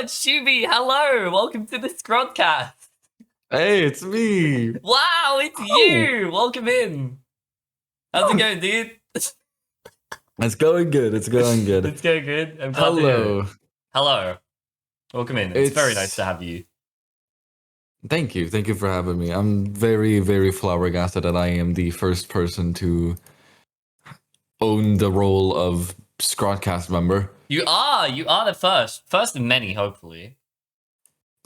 god, Shubhy, hello! Welcome to the Skrodcast. Hey, it's me. Wow, it's Oh. you! Welcome in. How's it going, dude? It's going good. It's going good. It's going good. I'm glad to hear Hello. it. Hello. Welcome in. It's very nice to have you. Thank you. Thank you for having me. I'm very, very flabbergasted that I am the first person to own the role of Skrodcast member. You are the first. First of many, hopefully.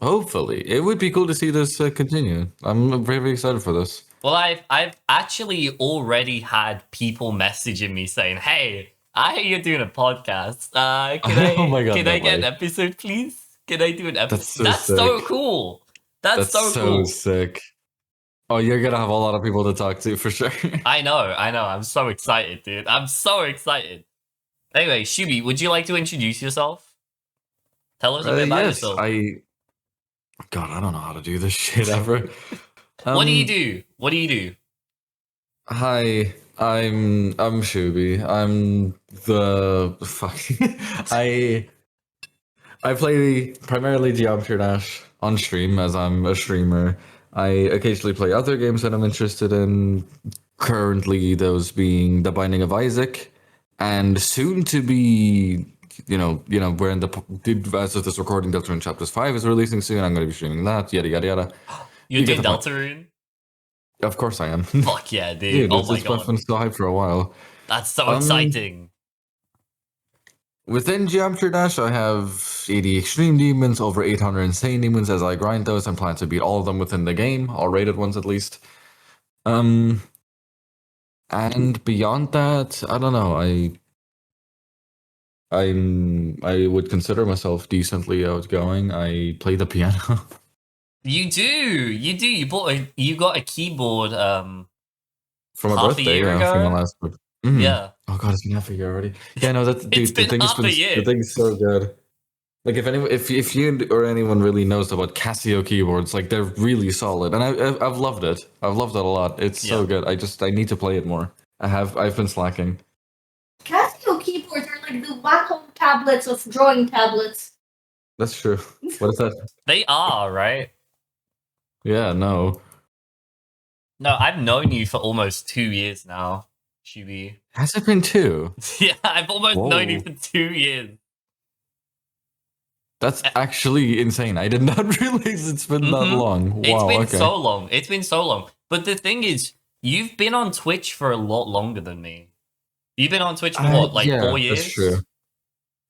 Hopefully. It would be cool to see this continue. I'm very excited for this. Well, I've actually already had people messaging me saying, "Hey, I hear you're doing a podcast. Oh my God, can no I get an way. episode, please? Can I do an episode?" That's so so sick. cool. That's so cool. Sick. Oh, you're gonna have a lot of people to talk to for sure. I know. I'm so excited, dude. I'm so excited. Anyway, Shubhy, would you like to introduce yourself? Tell us a bit about Yes, yourself. God, I don't know how to do this shit ever. What do you do? What do you do? Hi, I'm Shubhy. I'm the fuck. I play primarily Geometry Dash on stream as I'm a streamer. I occasionally play other games that I'm interested in. Currently, those being The Binding of Isaac, and soon to be, we're in as of this recording, Deltarune Chapters 5 is releasing soon. I'm going to be streaming that. Yada yada yada. You're You get doing the point. Deltarune? Of course I am. Fuck yeah, dude. Dude, Oh my this has god. been so hyped for a while. That's so exciting. Within Geometry Dash, I have 80 Extreme Demons, over 800 Insane Demons as I grind those and plan to beat all of them within the game, all rated ones at least. And beyond that, I don't know. I would consider myself decently outgoing. I play the piano. You do. You got a keyboard For my half birthday, a year yeah, ago? for my last birthday. Mm. Yeah. Oh god, it's been half a year already. Yeah, no, that's dude. It's been half a year. The thing's so good. Like if you or anyone really knows about Casio keyboards, like they're really solid, and I've loved it. I've loved it a lot. It's so good. I need to play it more. I've been slacking. Casio keyboards are like the Wacom tablets of drawing tablets. That's true. What is that? They are, right? Yeah, no. No, I've known you for almost 2 years now, Shubhy. Has it been 2? Yeah, I've almost known you for 2 years. That's actually insane. I did not realize it's been that long. Wow, It's been so long. It's been so long. But the thing is, you've been on Twitch for a lot longer than me. You've been on Twitch for what, like 4 years? That's true.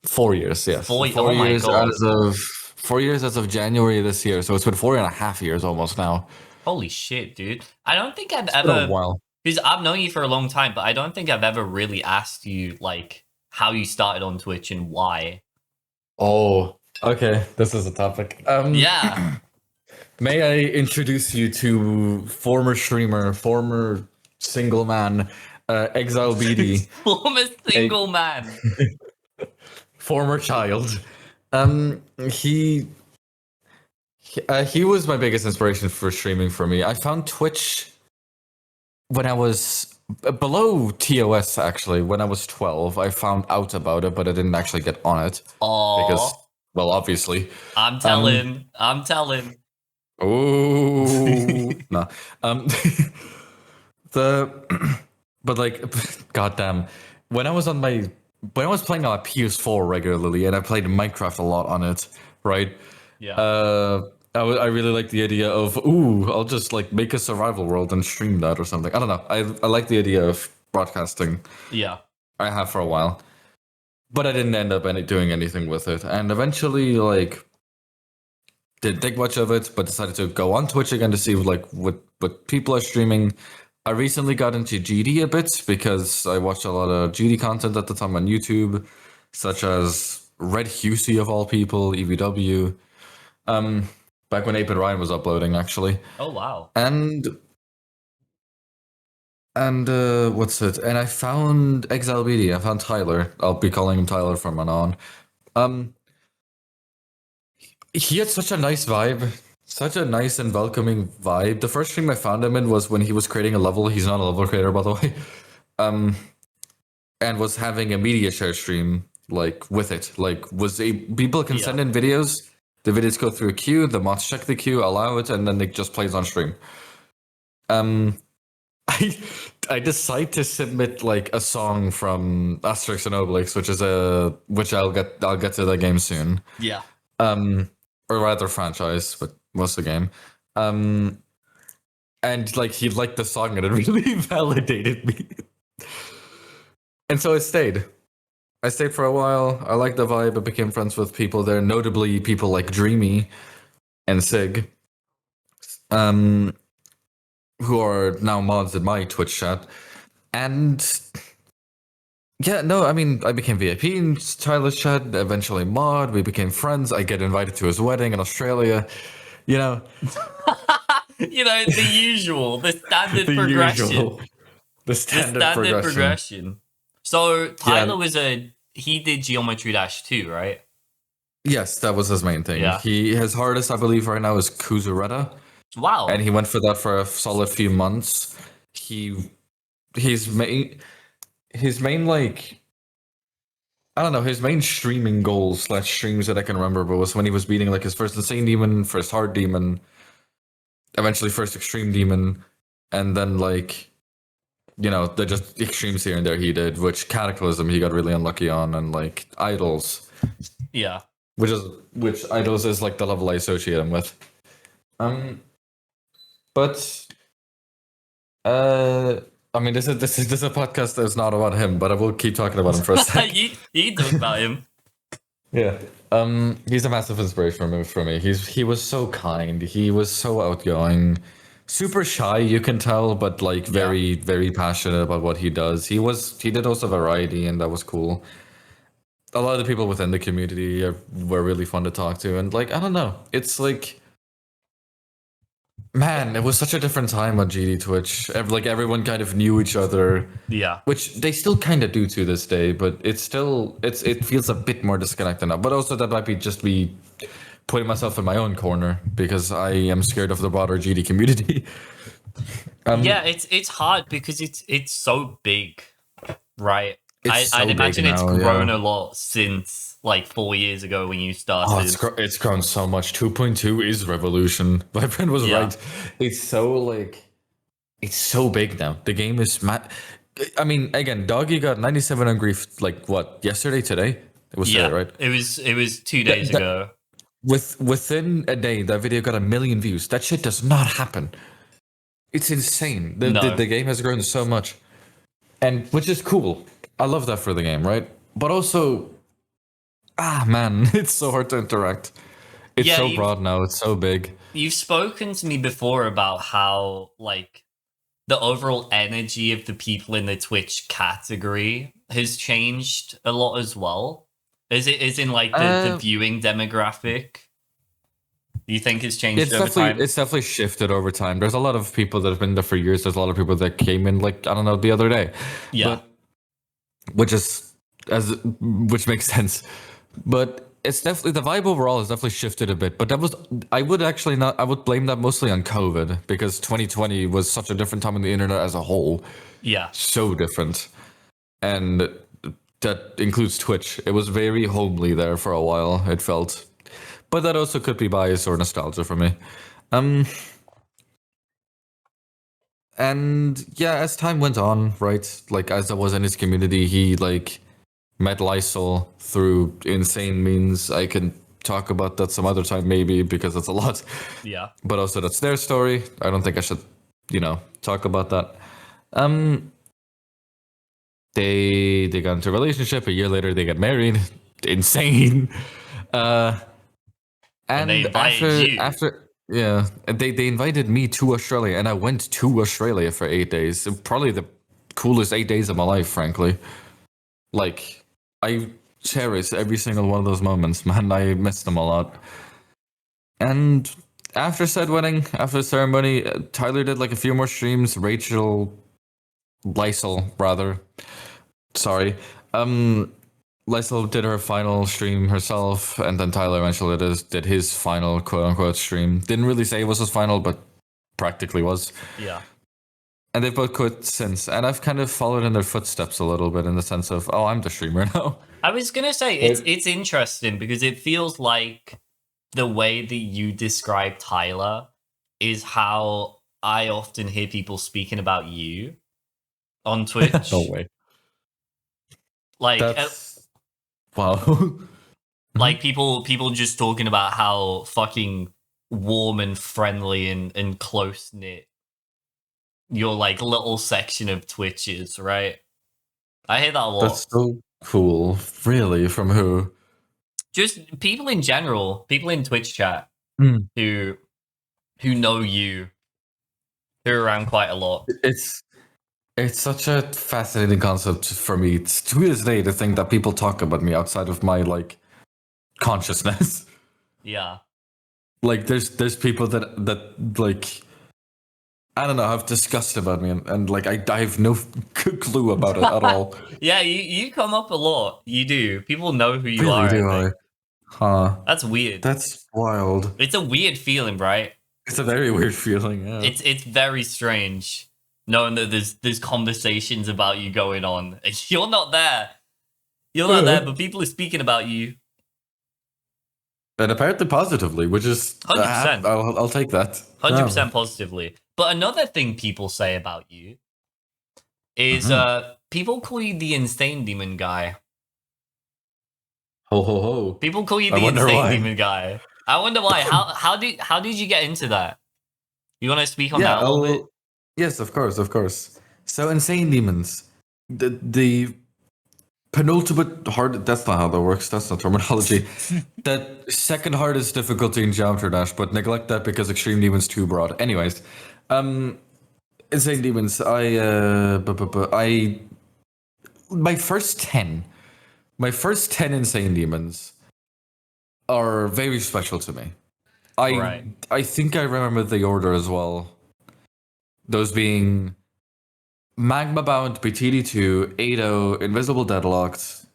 4 years, yes. 4 4 years my God. 4 years as of January this year. So it's been 4.5 years almost now. Holy shit, dude. I don't think I've It's ever... been a while. Because I've known you for a long time, but I don't think I've ever really asked you, like, how you started on Twitch and why. Oh, okay. This is a topic. Yeah. May I introduce you to former streamer, former single man, Exile BD. Former single man. Former child. He was my biggest inspiration for streaming for me. I found Twitch when I was below TOS, actually. When I was 12, I found out about it, but I didn't actually get on it. Oh. Because, well, obviously. I'm telling. Oh. No. But like, goddamn. When I was playing on my PS4 regularly, and I played Minecraft a lot on it, right? Yeah. I really like the idea of, I'll just like make a survival world and stream that or something. I don't know. I like the idea of broadcasting. Yeah. I have for a while. But I didn't end up doing anything with it. And eventually, like, didn't think much of it, but decided to go on Twitch again to see like what people are streaming. I recently got into GD a bit because I watched a lot of GD content at the time on YouTube, such as Red Husey of all people, EVW. Back when Ape and Ryan was uploading, actually. Oh wow. And what's it? And I found Exile BD. I found Tyler. I'll be calling him Tyler from now on. He had such a nice vibe. Such a nice and welcoming vibe. The first stream I found him in was when he was creating a level. He's not a level creator, by the way. And was having a media share stream, like, with it. Like, people can send in videos, The videos go through a queue, the mods check the queue, allow it, and then it just plays on stream. I decide to submit like a song from Asterix and Obelix, which I'll get to the game soon. Yeah. Or rather franchise, but what's the game? And like he liked the song and it really validated me. And so I stayed. I stayed for a while. I liked the vibe. I became friends with people there, notably people like Dreamy and Sig. Who are now mods in my Twitch chat. And yeah, no, I mean, I became VIP in Tyler's chat, eventually mod, we became friends, I get invited to his wedding in Australia, you know. You know, the usual, the standard progression. The standard progression. So Tyler he did Geometry Dash 2, right? Yes, that was his main thing. Yeah. His hardest, I believe, right now is Kuzureta. Wow. And he went for that for a solid few months. His main like, I don't know, his main streaming goals / streams that I can remember was when he was beating like his first Insane Demon, first Hard Demon, eventually first Extreme Demon, and then like, you know, they're just extremes here and there he did, which Cataclysm he got really unlucky on, and like Idols. Yeah. Which Idols is like the level I associate him with. But I mean, this is a podcast that's not about him, but I will keep talking about him for a second. you talk about him. Yeah. He's a massive inspiration for me. He was so kind. He was so outgoing, super shy, you can tell, but like very, very passionate about what he does. He did also variety, and that was cool. A lot of the people within the community were really fun to talk to, and like, I don't know, it's like, man, it was such a different time on GD Twitch. Like everyone kind of knew each other. Yeah. Which they still kind of do to this day, but it feels a bit more disconnected now. But also that might be just me putting myself in my own corner because I am scared of the broader GD community. Yeah, it's hard because it's so big, right? I'd imagine it's grown a lot since like 4 years ago when you started. Oh, it's grown so much. 2.2 is revolution. My friend was right. It's so big now. The game is I mean, again, Doggy got 97 on grief. Like what? Yesterday, today? It was today, right? It was 2 days ago. Within a day, that video got 1 million views. That shit does not happen. It's insane. The game has grown so much, and which is cool. I love that for the game, right? But also, man, it's so hard to interact. It's so broad now. It's so big. You've spoken to me before about how like the overall energy of the people in the Twitch category has changed a lot as well. Is in like the viewing demographic? Do you think it's changed over time? It's definitely shifted over time. There's a lot of people that have been there for years. There's a lot of people that came in like, I don't know, the other day. Yeah. Which makes sense. But it's definitely, the vibe overall has definitely shifted a bit. But I would blame that mostly on COVID because 2020 was such a different time on the internet as a whole. Yeah. So different. And that includes Twitch. It was very homely there for a while, it felt. But that also could be bias or nostalgia for me. And yeah, as time went on, right, like as I was in his community, he like met Lysol through insane means. I can talk about that some other time maybe because it's a lot. Yeah. But also that's their story. I don't think I should, talk about that. They got into a relationship. A year later, they get married. Insane. And they invited you. They invited me to Australia, and I went to Australia for 8 days. Probably the coolest 8 days of my life, frankly. Like, I cherish every single one of those moments, man. I miss them a lot. And after said wedding, after the ceremony, Tyler did like a few more streams. Lysol, Lysol did her final stream herself, and then Tyler eventually did his final quote-unquote stream. Didn't really say it was his final, but practically was. Yeah. And they've both quit since, and I've kind of followed in their footsteps a little bit in the sense of, I'm the streamer now. I was gonna say it's interesting because it feels like the way that you describe Tyler is how I often hear people speaking about you on Twitch. No way. Like, That's wow. like people just talking about how fucking warm and friendly and close knit your like little section of Twitch is, right? I hear that a lot. That's so cool. Really? From who? Just people in general, people in Twitch chat Mm. who know you, who are around quite a lot. It's such a fascinating concept for me to this day to think that people talk about me outside of my like consciousness. Yeah. Like there's people that like I don't know have disgust about me and like I have no clue about it at all. Yeah, you come up a lot. You do. People know who you Really are. do I I? think. Huh. That's weird. That's wild. It's a weird feeling, right? It's a very weird feeling, yeah. It's very strange knowing that there's conversations about you going on. And you're not there. You're not there, but people are speaking about you. And apparently positively, which is 100%. I'll take that. 100% positively. But another thing people say about you is people call you the insane demon guy. Ho ho ho. People call you I the wonder insane why. demon guy. I wonder why. How did you get into that? You want to speak on that a little bit? Yes, of course. So insane demons. The penultimate hard. That's not how that works. That's not terminology. That second hardest difficulty in Geometry Dash, but neglect that because Extreme Demons too broad. Anyways, insane demons. I my first 10 insane demons are very special to me. I think I remember the order as well. Those being Magma Bound, BTD2, 8-0, Invisible Deadlocked.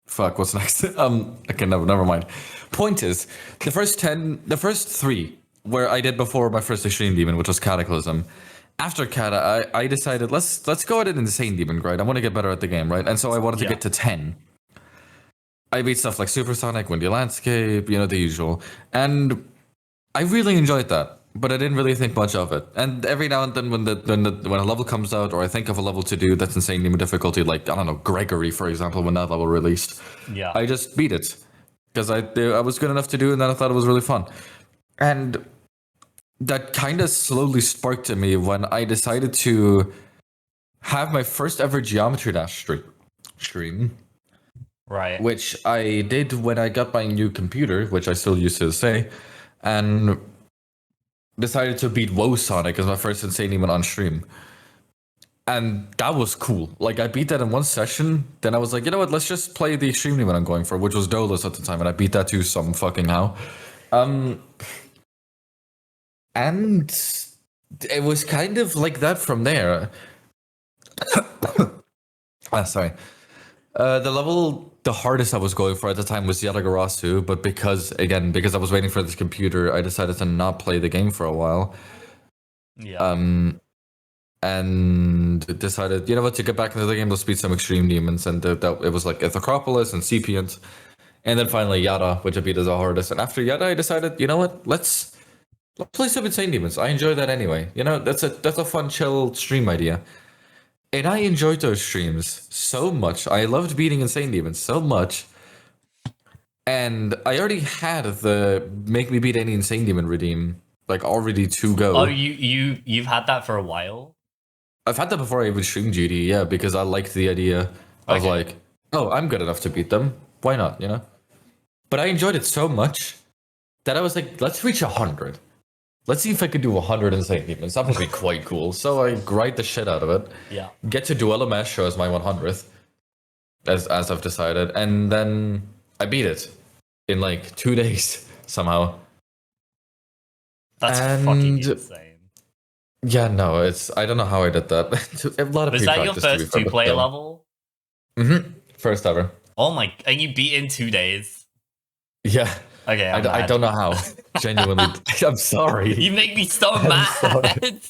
Fuck, what's next? Okay, never mind. Point is, the first 3 where I did before my first Extreme Demon, which was Cataclysm. After Cata, I decided let's go at an Insane Demon grind. I want to get better at the game, right? And so I wanted to get to 10. I beat stuff like Supersonic, Windy Landscape, the usual. And I really enjoyed that, but I didn't really think much of it. And every now and then when a level comes out, or I think of a level to do that's insane demon difficulty, like, I don't know, Gregory, for example, when that level released, I just beat it. Because I was good enough to do it, and then I thought it was really fun. And that kind of slowly sparked in me when I decided to have my first ever Geometry Dash stream. Right. Which I did when I got my new computer, which I still use to this day, and decided to beat Woe Sonic as my first insane demon on stream. And that was cool. Like, I beat that in one session, then I was like, you know what, let's just play the extreme demon I'm going for, which was Dolus at the time, and I beat that too some fucking how. And it was kind of like that from there. Sorry. The hardest I was going for at the time was Yatagarasu, but because I was waiting for this computer, I decided to not play the game for a while. Yeah. And decided, you know what, to get back into the game, let's beat some extreme demons, and it was like Ithacropolis and Sepient, and then finally Yada, which I beat as the hardest. And after Yada, I decided, you know what, let's play some insane demons. I enjoy that anyway. That's a fun, chill stream idea. And I enjoyed those streams so much. I loved beating Insane Demons so much. And I already had the Make Me Beat Any Insane Demon redeem, like, already to go. Oh, you've had that for a while? I've had that before I even streamed GD, yeah, because I liked the idea of like, oh, I'm good enough to beat them. Why not, But I enjoyed it so much that I was like, let's reach 100. Let's see if I could do 100 Insane Demons. That would be quite cool. So I grind the shit out of it. Yeah. Get to Duella Mash as my 100th, as I've decided. And then I beat it in like 2 days somehow. That's fucking insane. Yeah, no, I don't know how I did that. A lot of Was that your first 2-player level? Mm-hmm. First ever. Oh my, and you beat in 2 days? Yeah. Okay, I don't know how. Genuinely, I'm sorry. You make me so mad.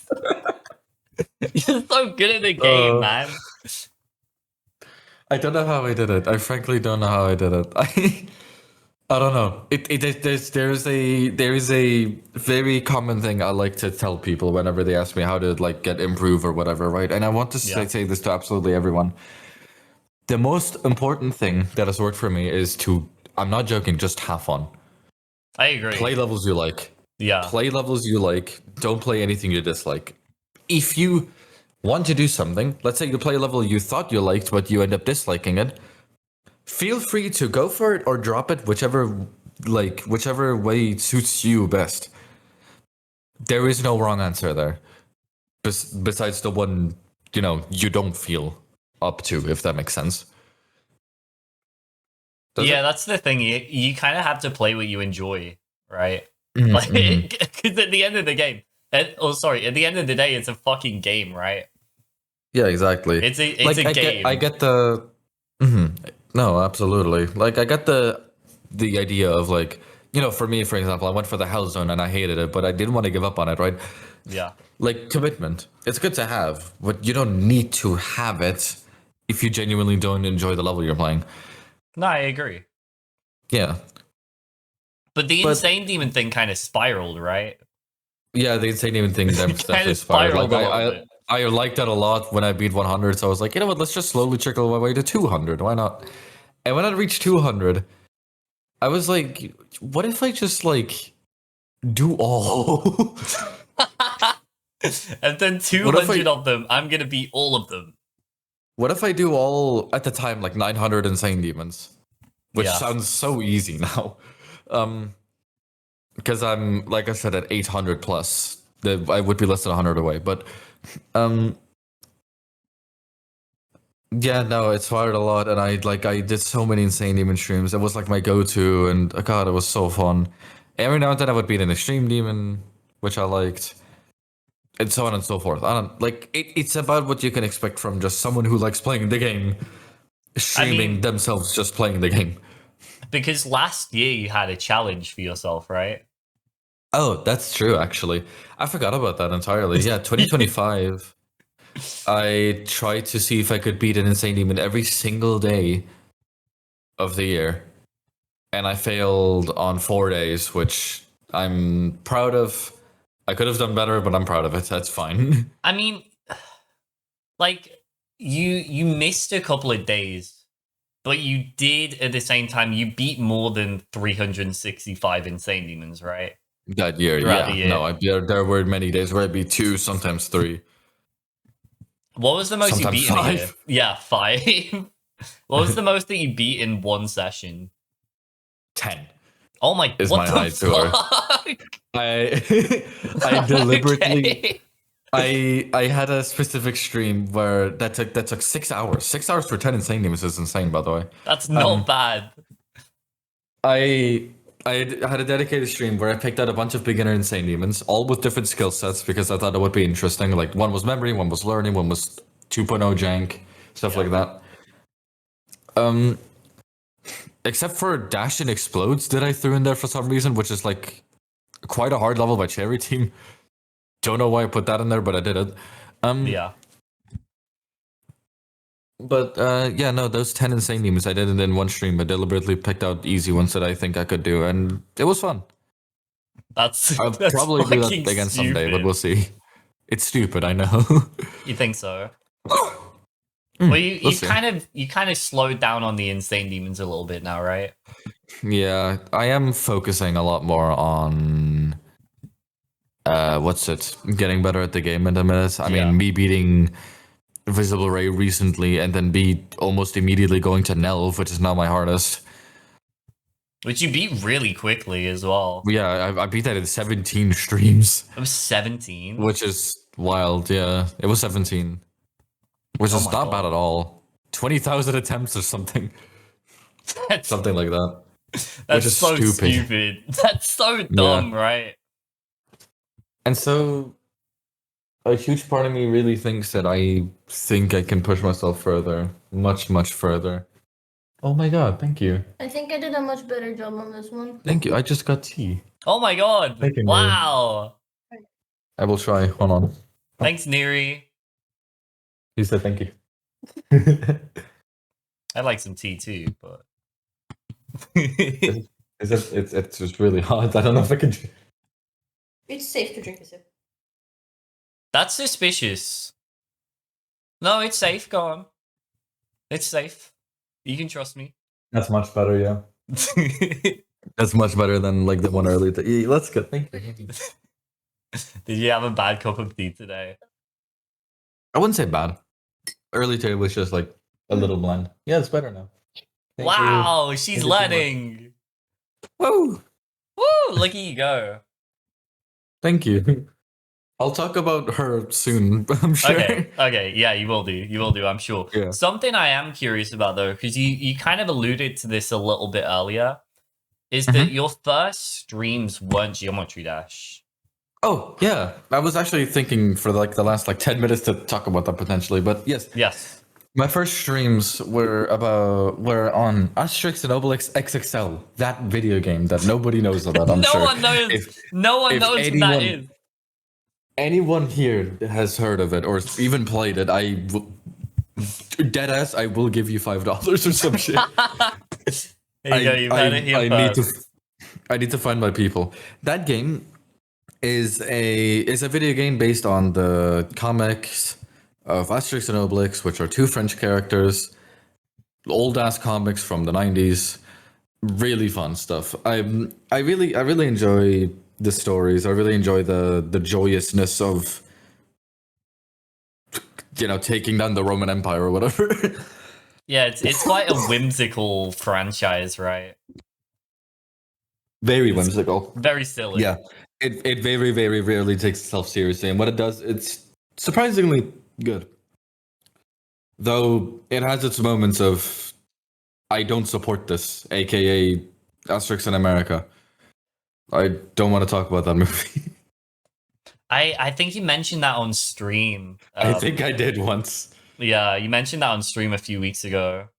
You're so good at the game, man. I don't know how I did it. I frankly don't know how I did it. I don't know. There is a very common thing I like to tell people whenever they ask me how to like get improve or whatever, right? And I want to Yeah. say this to absolutely everyone. The most important thing that has worked for me is to, I'm not joking, just have fun. I agree. Play levels you like. Yeah. Play levels you like. Don't play anything you dislike. If you want to do something, let's say you play a level you thought you liked, but you end up disliking it, feel free to go for it or drop it, whichever way suits you best. There is no wrong answer there. Besides the one, you don't feel up to, if that makes sense. Yeah, that's the thing. You kind of have to play what you enjoy, right? Mhm, Like, mhm. because at the end of the game, at the end of the day, it's a fucking game, right? Yeah, exactly. It's a Like game. I get the. Mhm. No, absolutely. Like I get the idea of like, for me, for example, I went for the Hell Zone and I hated it, but I didn't want to give up on it, right? Yeah. Like commitment, it's good to have, but you don't need to have it if you genuinely don't enjoy the level you're playing. No, I agree. Yeah, But the but insane demon thing kind of spiraled, right? yeah, the insane even thing them Kind definitely of inspired. Like spiraled a little bit. I liked that a lot when I beat 100. So I was like, you know what? Let's just slowly trickle my way to 200. Why not? And when I reached 200, I was like, what if I just like do all? And then What if 200 of them, I'm gonna beat all of them. what if I do all at the time like 900 insane demons, which Yeah. sounds so easy now. Um, because I'm like I said at 800 plus. I would be less than 100 away, but um. Yeah, no, it's fired a lot, and I did so many insane demon streams. It was like my go-to, and God, it was so fun. Every now and then I would beat an extreme demon, which I liked, and so on and so forth. I don't like it's about what you can expect from just someone who likes playing the game, I streaming mean, themselves just playing the game. because last year you had a challenge for yourself, right? Oh, that's true. Actually, I forgot about that entirely. Yeah, 2025. I tried to see if I could beat an insane demon every single day of the year. And I failed on 4 days, which I'm proud of. I could have done better, but I'm proud of it. That's fine. I mean, like you missed a couple of days, but you did at the same time you beat more than 365 insane demons, right? That year, Throughout the yeah. year. No, there were many days where I'd be 2, sometimes 3, What was the most you sometimes beat in a year? 5. Yeah, 5. What was the most that you beat in one session? 10 Oh my, is what my the high score. fuck? I deliberately Okay. I had a specific stream where that took 6 hours. 6 hours for 10 insane demons is insane, by the way. That's not bad. I had a dedicated stream where I picked out a bunch of beginner insane demons, all with different skill sets because I thought it would be interesting. Like one was memory, one was learning, one was 2.0 jank, stuff Yeah. like that. Um, except for dash and explodes that I threw in there for some reason, which is like quite a hard level by Cherry Team. Don't know why I put that in there, but I did it. Yeah. But yeah, no, those 10 insane demons I did it in one stream. I deliberately picked out easy ones that I think I could do, and it was fun. That's I'll that's probably do fucking that again stupid. someday, but we'll see. It's stupid, I know. You think so? Hmm, Well, you we'll see. you kind of slowed down on the insane demons a little bit now, right? Yeah, I am focusing a lot more on getting better at the game in a minute. I Yeah. mean, me beating Visible Ray recently and then almost immediately going to Nelv, which is now my hardest. Which you beat really quickly as well. Yeah, I beat that in 17 streams, It was 17. which is wild. Yeah, it was 17, which Oh is my not God. bad at all. 20,000 attempts or something, That's something like that. that's is so stupid. stupid. That's so dumb, right? And so a huge part of me really thinks that I think I can push myself further, much, much further. Oh my god, thank you. I think I did a much better job on this one. Thank you. I just got tea. Oh my God. Thank you, Neri. Wow. I will try. Hold on. Thanks, Neri. He said thank you. I'd like some tea too, but It's just really hot. I don't know if I can. It's safe to drink a sip. That's suspicious. No, it's safe. Go on. It's safe. You can trust me. That's much better. Yeah. That's much better than like the one earlier. Yeah, that's good. Thank you. Did you have a bad cup of tea today? I wouldn't say bad. Early today was just like a little bland. Yeah, it's better now. Thank you. Wow, she's Thank you so much. learning. Woo! Woo! Look at you go. Thank you. I'll talk about her soon, I'm sure. Okay, yeah, you will do, I'm sure. Yeah. Something I am curious about though, because you kind of alluded to this a little bit earlier, is that your first streams weren't Geometry Dash. Oh, yeah. I was actually thinking for like the last like 10 minutes to talk about that potentially, but yes. Yes. My first streams were on Asterix and Obelix XXL, that video game that nobody knows about, I'm sure. No one knows. No one knows what that is. Anyone here has heard of it or even played it, deadass, I will give you $5 or some shit. There you go, you've heard it here first. I need to find my people. That game is a video game based on the comics of Asterix and Obelix, which are two French characters, old ass comics from the 90s. Really fun stuff. I really enjoy the stories. I really enjoy the joyousness of, you know, taking down the Roman Empire or whatever. Yeah, it's quite a whimsical franchise, right? Very whimsical. Very silly. Yeah. It very, very rarely takes itself seriously. And what it does, it's surprisingly good. Though it has its moments of, I don't support this, aka Asterix in America. I don't want to talk about that movie. I think you mentioned that on stream. I think I did once. Yeah, you mentioned that on stream a few weeks ago.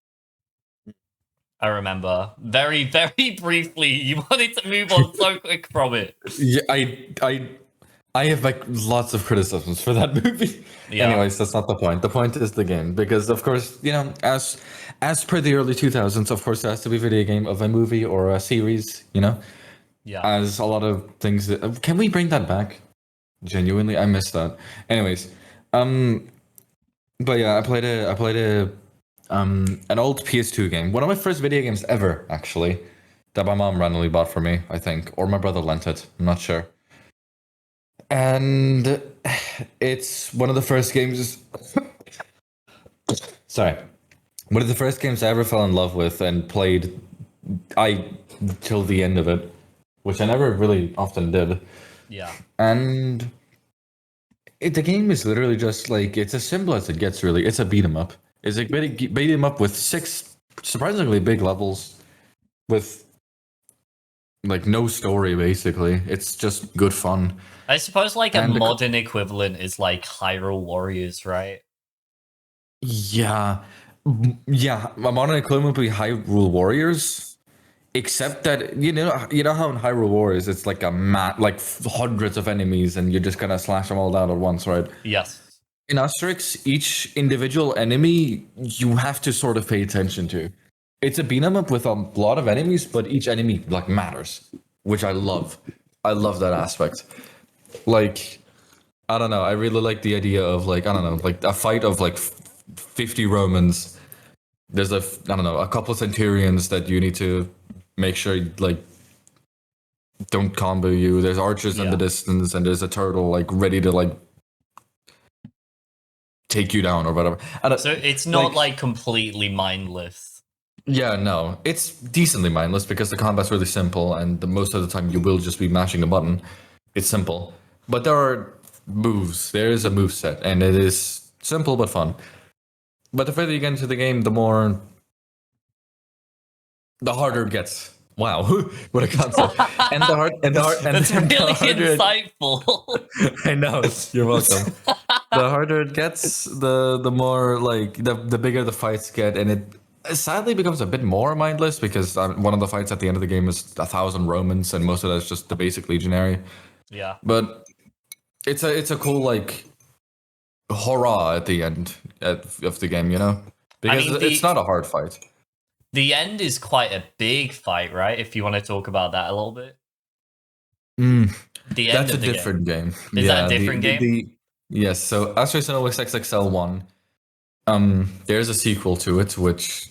I remember. Very, very briefly. You wanted to move on so quick from it. Yeah, I have like lots of criticisms for that movie. Yeah. Anyways, that's not the point. The point is the game, because of course, you know, as per the early 2000s, of course, there has to be a video game of a movie or a series. You know, Yeah. as a lot of things. Can we bring that back? Genuinely, I missed that. Anyways, but yeah, I played an old PS2 game. One of my first video games ever, actually, that my mom randomly bought for me, I think, or my brother lent it. I'm not sure. And it's one of the first games. Sorry, one of the first games I ever fell in love with and played. Till the end of it, which I never really often did. Yeah. And the game is literally just like, it's as simple as it gets, really. It's a beat 'em up. It's like beat 'em up with 6 surprisingly big levels with like no story, basically. It's just good fun. I suppose like a And modern equivalent is like Hyrule Warriors, right? Yeah. Yeah, a modern equivalent would be Hyrule Warriors. Except that you know how in Hyrule Warriors it's like a like hundreds of enemies and you're just gonna slash them all down at once, right? Yes. In Asterix, each individual enemy you have to sort of pay attention to. It's a beat 'em up with a lot of enemies, but each enemy like matters, which I love. I love that aspect. Like, I don't know. I really like the idea of like, I don't know, like a fight of like 50 Romans. There's a couple of centurions that you need to make sure like don't combo you. There's archers in the distance, and there's a turtle like ready to like take you down or whatever. So it's not like completely mindless. Yeah, no, it's decently mindless because the combat's really simple, and most of the time you will just be mashing a button. It's simple, but there are moves. There is a move set, and it is simple but fun. But the further you get into the game, the harder it gets. Wow, what a concept! That's really insightful. I know. You're welcome. The harder it gets, the more like the bigger the fights get, and it sadly becomes a bit more mindless because one of the fights at the end of the game is 1,000 Romans, and most of that is just the basic legionary. Yeah, but it's a cool like hurrah at the end of the game, you know, because it's not a hard fight. The end is quite a big fight, right? If you want to talk about that a little bit. Mm, The end that's a of the different game. Is that a Yeah, different game? yes. So Asterix and Obelix XXL 1. There's a sequel to it, which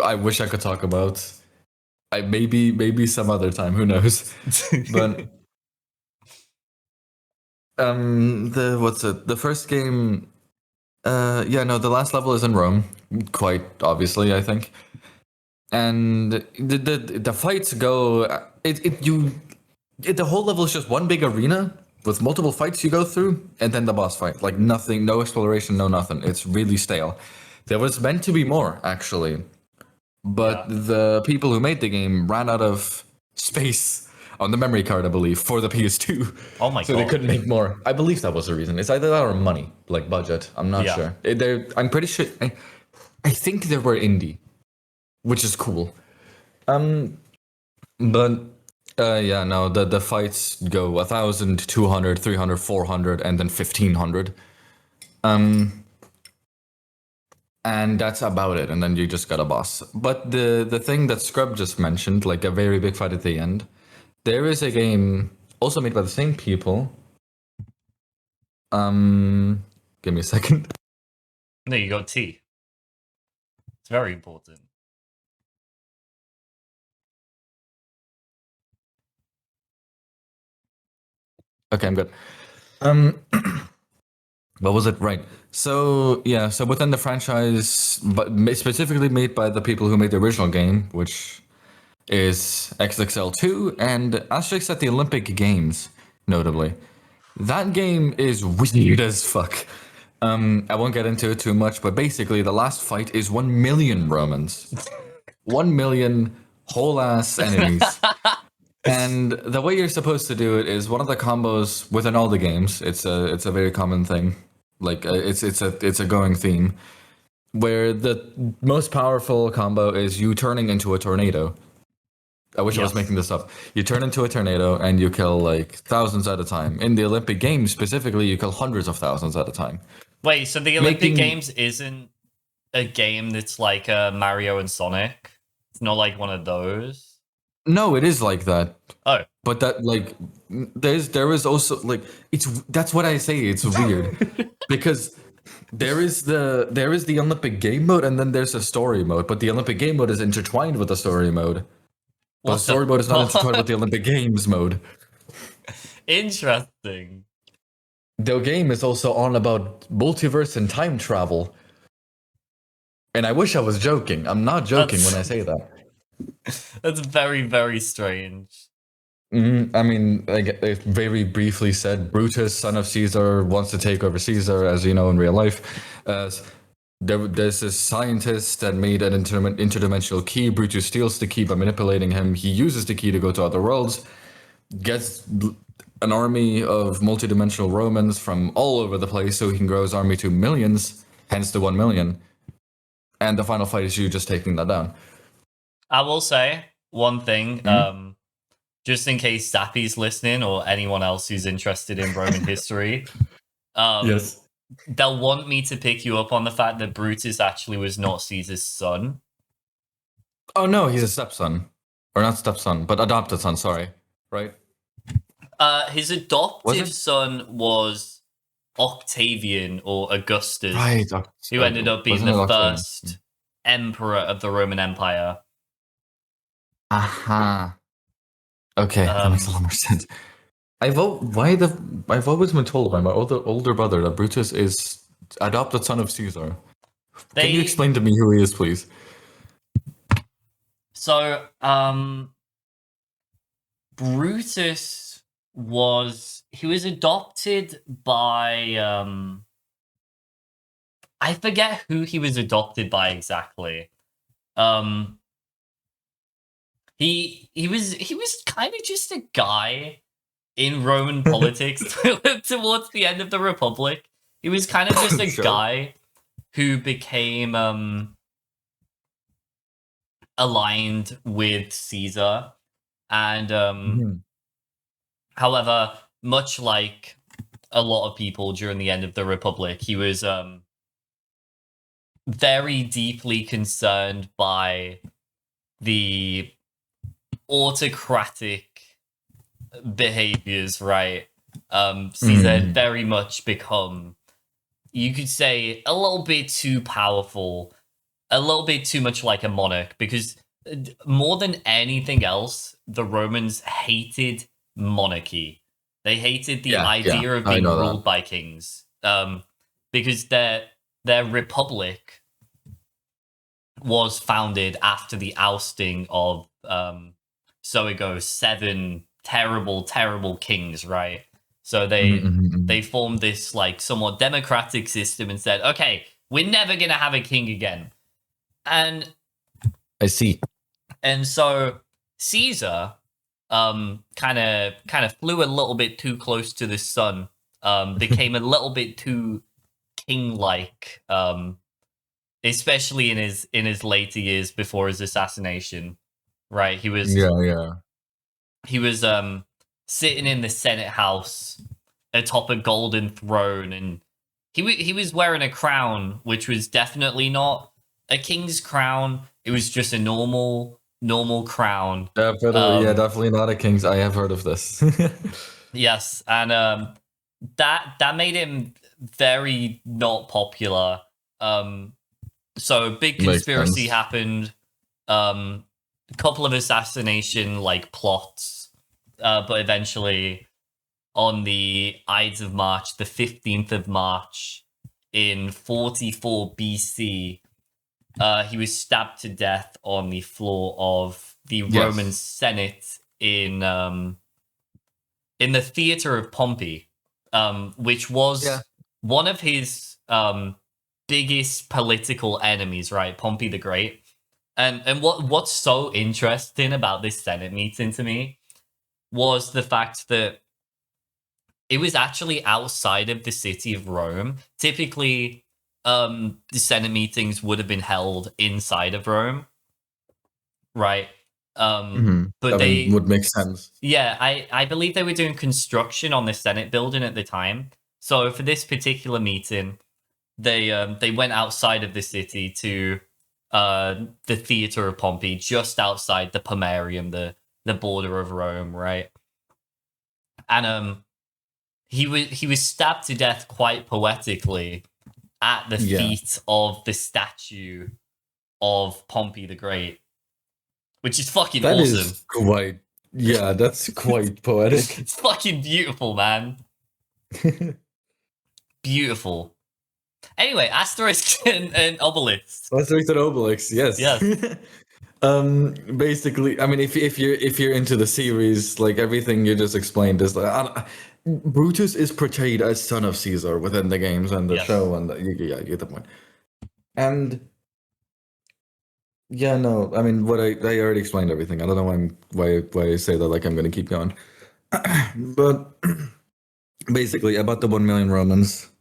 I wish I could talk about. I maybe some other time. Who knows? But the first game. Yeah, no, the last level is in Rome, quite obviously, I think. And the fights go. The whole level is just one big arena with multiple fights you go through, and then the boss fight. Like nothing, no exploration, no nothing. It's really stale. There was meant to be more, actually, but Yeah. the people who made the game ran out of space on the memory card, I believe, for the PS2. Oh my So they god. couldn't make more. I believe that was the reason. It's either that or money, like budget. I'm not Yeah. sure. I'm pretty sure. I think they were indie, which is cool. But yeah, no, the fights go 1,000, 200, 300, 400, and then 1,500. And that's about it. And then you just got a boss. But the thing that Scrub just mentioned, like a very big fight at the end, there is a game also made by the same people. Give me a second. No, you got tea. It's very important. Okay, I'm good. Um, what was it? Right. So yeah, so within the franchise, but specifically made by the people who made the original game, which is XXL2 and Asterix at the Olympic Games, notably. That game is weird as fuck. I won't get into it too much, but basically the last fight is 1 million Romans. 1 million whole ass enemies. And the way you're supposed to do it is one of the combos within all the games. It's a very common thing. Like it's a going theme where the most powerful combo is you turning into a tornado. I wish I was Yes. making this up. You turn into a tornado and you kill like thousands at a time. In the Olympic Games specifically, you kill hundreds of thousands at a time. Wait, so the Olympic Making Games isn't a game that's like Mario and Sonic? It's not like one of those? no, it is like that. Oh. But that like there is also like that's what I say. It's weird because there is the Olympic game mode and then there's a story mode. But the Olympic game mode is intertwined with the story mode. But the What story mode is not intertwined with fuck? the Olympic Games mode. Interesting. The game is also on about multiverse and time travel. And I wish I was joking. I'm not joking when I say that. That's very, very strange. I mean, like it very briefly said, Brutus, son of Caesar, wants to take over Caesar, as you know in real life. There's this scientist that made an interdimensional key. Brutus steals the key by manipulating him. He uses the key to go to other worlds, gets an army of multidimensional Romans from all over the place so he can grow his army to millions, hence the 1 million. And the final fight is you just taking that down. I will say one thing, just in case Zappy's listening or anyone else who's interested in Roman history. Yes. They'll want me to pick you up on the fact that Brutus actually was not Caesar's son. Oh no, he's a stepson. Or not stepson, but adopted son, sorry. Right? His adoptive it? son was Octavian or Augustus, Right. who ended up being Wasn't it the Octavian? first emperor of the Roman Empire. Aha. Okay, that makes a lot more sense. I've always been told by my older brother that Brutus is adopted son of Caesar. Can you explain to me who he is, please? So, Brutus was adopted by I forget who he was adopted by exactly. He was kind of just a guy in Roman politics towards the end of the Republic. He was kind of just a Sure. guy who became aligned with Caesar, and however, much like a lot of people during the end of the Republic, he was very deeply concerned by the autocratic behaviors, right? Caesar had very much become, you could say, a little bit too powerful, a little bit too much like a monarch, because more than anything else, the Romans hated monarchy. They hated the idea of being ruled by kings, because their republic was founded after the ousting of so it goes 7 terrible kings, right? So they formed this like somewhat democratic system and said, okay, we're never gonna have a king again. And I see. And so Caesar kind of flew a little bit too close to the sun, became a little bit too king-like, especially in his later years before his assassination. Right? He was sitting in the Senate house atop a golden throne, and he was wearing a crown, which was definitely not a king's crown. It was just a normal crown. Definitely not a king's. I have heard of this. Yes, and that made him very not popular. So big conspiracy happened. A couple of assassination like plots, but eventually on the Ides of March, the 15th of March in 44 BC, he was stabbed to death on the floor of the Roman Senate in the theater of Pompey, which was one of his biggest political enemies, right? Pompey the Great. And what's so interesting about this Senate meeting to me was the fact that it was actually outside of the city of Rome. Typically, the Senate meetings would have been held inside of Rome, right? But they would make sense. Yeah, I believe they were doing construction on the Senate building at the time. So for this particular meeting, they went outside of the city to the theater of Pompey, just outside the Pomerium, the border of Rome, right? And he was stabbed to death quite poetically at the feet of the statue of Pompey the Great, which is fucking awesome. That's quite poetic. It's fucking beautiful, man. Beautiful. Anyway, asterisk and obelisk. Asterisk and obelisk, yes. Basically, I mean, if you're into the series, like everything you just explained is like, Brutus is portrayed as son of Caesar within the games and the show, and you get the point. And I mean, what I already explained everything. I don't know why I say that like I'm gonna keep going. But basically, about the 1 million Romans,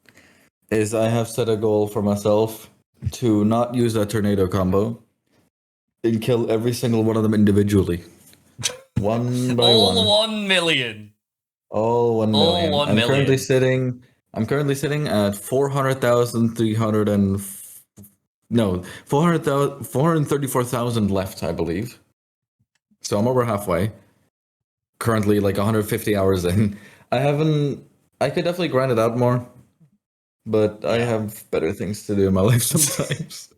is I have set a goal for myself to not use that tornado combo and kill every single one of them individually. One by all one. 1 million. All 1 million. All 1 million. I'm currently sitting at 434,000 left, I believe. So I'm over halfway. Currently like 150 hours in. I could definitely grind it out more, but I have better things to do in my life sometimes.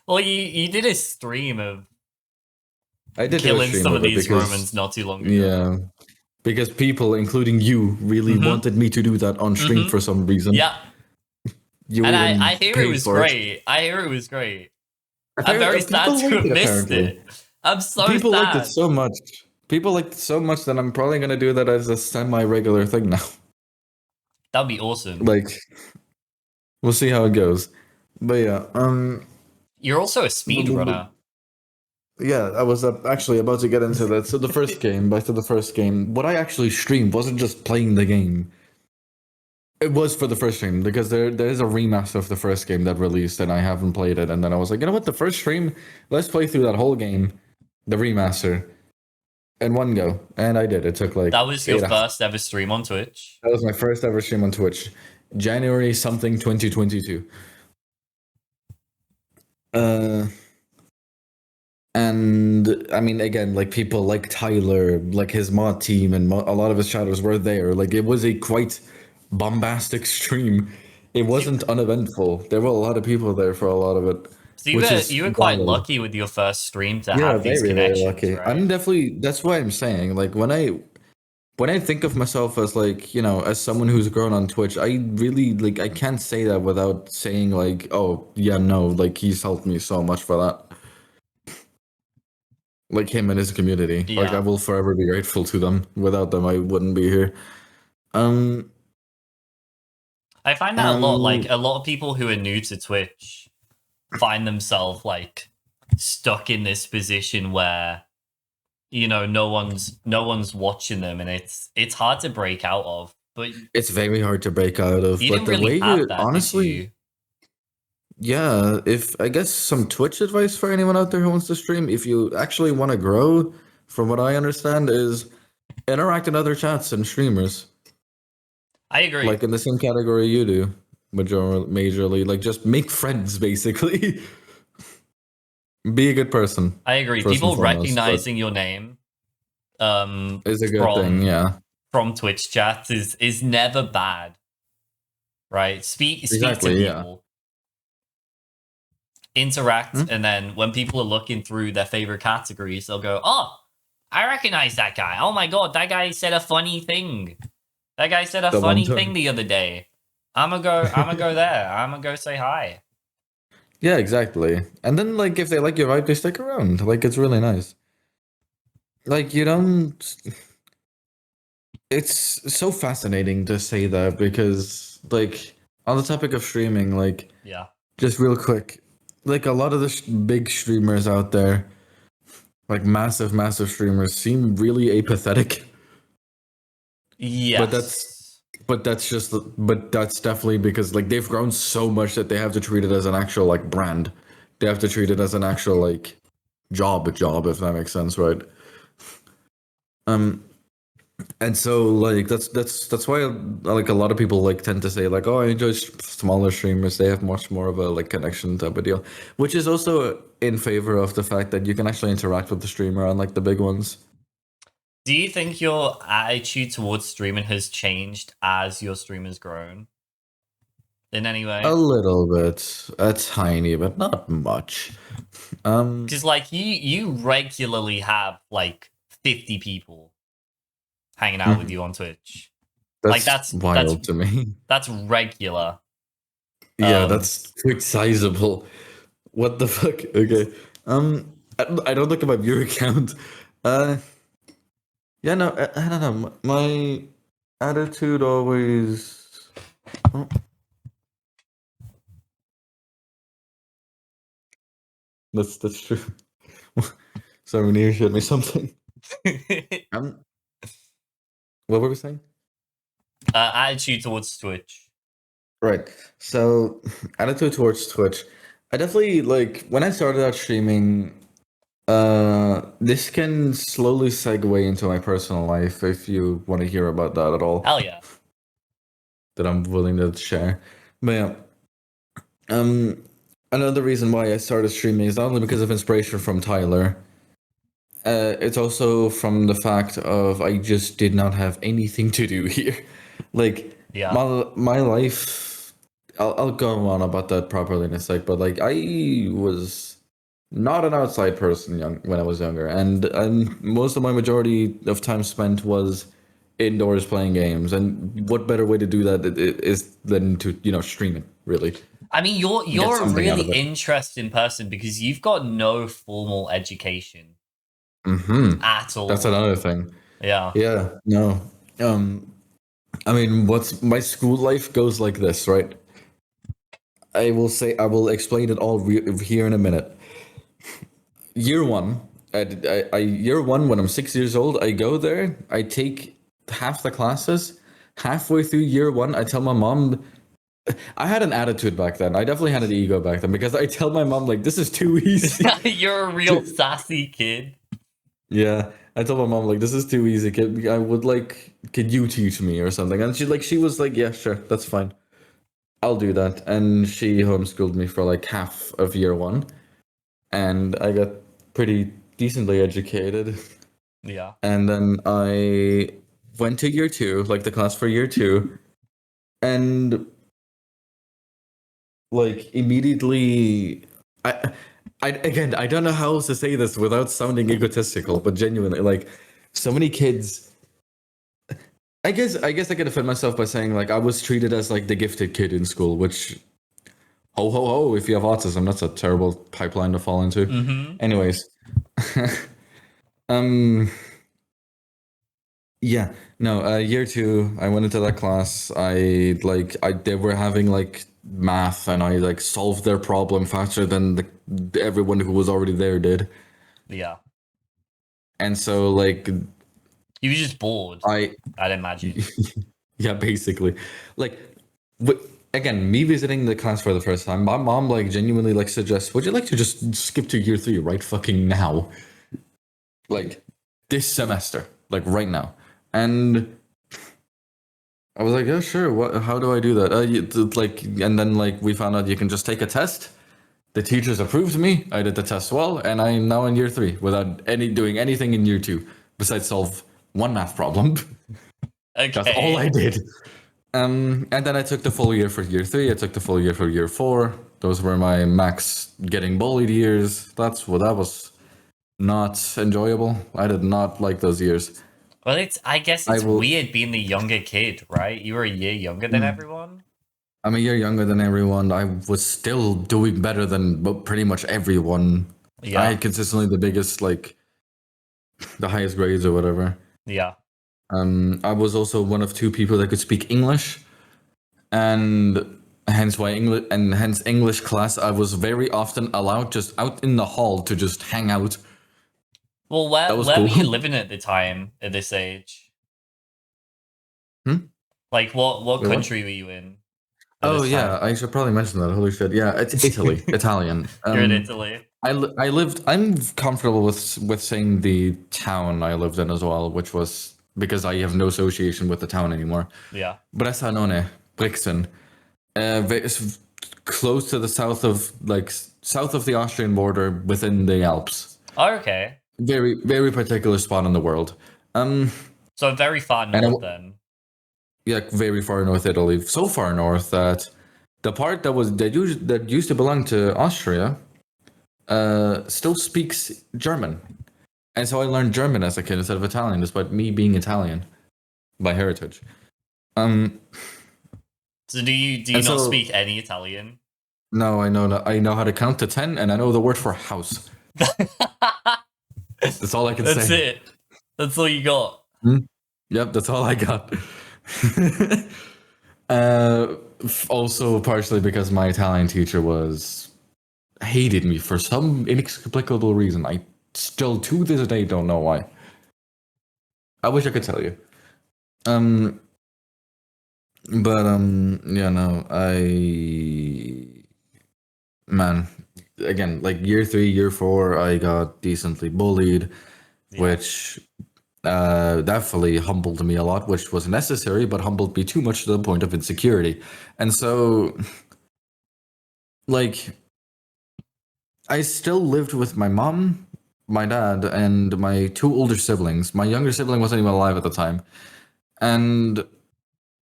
Well, you did a stream of killing some of these Romans not too long ago. Yeah, because people, including you, really wanted me to do that on stream for some reason. Yeah. I hear it was great. I hear it was great. I'm very sad to have missed it. I'm so sad. People liked it so much. People liked it so much that I'm probably going to do that as a semi-regular thing now. That would be awesome. Like, we'll see how it goes. But yeah, you're also a speedrunner. Yeah, I was actually about to get into that. So back to the first game. What I actually streamed wasn't just playing the game. It was for the first stream, because there is a remaster of the first game that released, and I haven't played it. And then I was like, you know what, the first stream, let's play through that whole game, the remaster, in one go. And I did. It took like... That was your first ever stream on Twitch? That was my first ever stream on Twitch. January something 2022. And I mean, again, like people like Tyler, like his mod team, and a lot of his shadows were there. Like it was a quite bombastic stream. It So, wasn't uneventful. There were a lot of people there for a lot of it, so which is you were quite wild. lucky with your first stream to Yeah, have these very, very connections, lucky. I'm right? definitely, that's why I'm saying, like when I think of myself as like, as someone who's grown on Twitch, I really like I can't say that without saying like, oh yeah, no, like he's helped me so much for that. Like him and his community. Like I Yeah. will forever be grateful to them. Without them I wouldn't be here. Um I find that and a lot of people who are new to Twitch find themselves like stuck in this position where no one's watching them, and it's hard to break out of. But it's very hard to break out of. you But didn't the really way have you that, did honestly, you? yeah, if I guess some Twitch advice for anyone out there who wants to stream, if you actually want to grow, from what I understand, is interact in other chats and streamers. I agree. Like in the same category you do. Majorly. Like just make friends basically. Be a good person, I agree. first and People foremost. But recognizing your name it's a good thing, from yeah. Twitch chats is never bad, right? Speak to Exactly, yeah. people, interact, Hmm? and then when people are looking through their favorite categories, they'll go, "Oh, I recognize that guy. Oh my god, that guy said a funny thing. That guy said a The one funny thing time. the other day. I'm gonna go there. I'm gonna go say hi." Yeah, exactly. And then like if they like your vibe, they stick around. Like it's really nice. Like you don't it's so fascinating to say that because like on the topic of streaming, like Yeah. just real quick, like a lot of the big streamers out there, like massive streamers seem really apathetic. But that's Yes. but that's definitely because like they've grown so much that they have to treat it as an actual like brand. They have to treat it as an actual like job if that makes sense, right? Um and so like that's why like a lot of people like tend to say like, oh, I enjoy smaller streamers. They have much more of a like connection type of deal, which is also in favor of the fact that you can actually interact with the streamer unlike the big ones. Do you think your attitude towards streaming has changed as your stream has grown in any A way? little bit, a tiny bit, not much. Because like you regularly have like 50 people hanging out with Mhm. you on Twitch. Like That's wild to me. that's regular. Yeah, Um, that's quite sizable. What the fuck? Okay. I don't look at my viewer count. Uh, yeah, no, I don't know. My attitude always. Oh, that's true. Someone here showed me something. Um, what were we saying? attitude towards Twitch. Right. So, attitude towards Twitch. I definitely like when I started out streaming. This can slowly segue into my personal life if you want to hear about that at all. Hell yeah. That I'm willing to share. But yeah, um, another reason why I started streaming is not only because of inspiration from Tyler. It's also from the fact of I just did not have anything to do here. Like Yeah. my life. I'll go on about that properly in a sec. But like I was not an outside person when I was younger, and most of my majority of time spent was indoors playing games. And what better way to do that is than to stream it really I mean, get you're a something out really of it. interesting person because you've got no formal education at That's all. another thing. Yeah. Yeah, no. Um, I mean, what's my school life goes like this, right? I will explain it all here in a minute. Year one, year one when I'm 6 years old, I go there. I take half the classes. Halfway through year one, I tell my mom. I had an attitude back then. I definitely had an ego back then because I tell my mom like, this is too easy. You're a real sassy kid. Yeah, I told my mom like, this is too easy. I would like, could you teach me or something? And she was like, yeah, sure, that's fine. I'll do that. And she homeschooled me for like half of year one, and I got pretty decently educated. Yeah. And then I went to year 2, like the class for year 2, and like immediately I don't know how else to say this without sounding egotistical, but genuinely, like, so many kids. I guess I could defend myself by saying like I was treated as like the gifted kid in school, which ho ho ho, if you have autism, that's a terrible pipeline to fall into. Mm-hmm. Anyways, um, yeah, no, year 2, I went into that class. They were having like math, and I like solved their problem faster than everyone who was already there did. Yeah. And so like You were just bored, I I'd imagine. yeah, basically, like, but again, me visiting the class for the first time, my mom like genuinely like suggests, would you like to just skip to year 3 right fucking now, like this semester, like right now? And I was like, yeah, sure. What? How do I do that? Like, and then like we found out you can just take a test. The teachers approved me. I did the test well, and I'm now in year 3 without doing anything in year 2 besides solve one math problem. Okay. That's all I did. And then I took the full year for year 3. I took the full year for year 4. Those were my max getting bullied years. That was not enjoyable. I did not like those years. Well, I guess I it's will. weird being the younger kid, right? You were a year younger than everyone. I'm a year younger than everyone. I was still doing better than pretty much everyone. Yeah. I had consistently the biggest, like, the highest grades or whatever. Yeah. I was also one of 2 people that could speak English, and hence English class. I was very often allowed just out in the hall to just hang out. Well, That where was were cool. you living at the time at this age? Like what Wait, what? country were you in? at Oh this yeah, time? I should probably mention that. Holy shit! Yeah, it's Italy, Italian. You're in Italy. I lived. I'm comfortable with saying the town I lived in as well, which was because I have no association with the town anymore. Yeah. Bressanone, Brixen, it's close to the south of the Austrian border within the Alps. Oh, okay. Very very particular spot in the world. So very far And north then. Yeah, very far north Italy. So far north that the part that used to belong to Austria still speaks German. And so I learned German as a kid instead of Italian, despite me being Italian by heritage. So do you not so- speak any Italian? No, I know how to count to 10, and I know the word for house. That's all I can That's say. it. That's all you got. Yep, that's all I got. Also, partially because my Italian teacher hated me for some inexplicable reason. I still to this day don't know why. I wish I could tell you. Yeah, no, man, again, like year 3, year 4, I got decently bullied, which definitely humbled me a lot, which was necessary, but humbled me too much to the point of insecurity. And so, like, I still lived with my mom, my dad, and my 2 older siblings. My younger sibling wasn't even alive at the time, and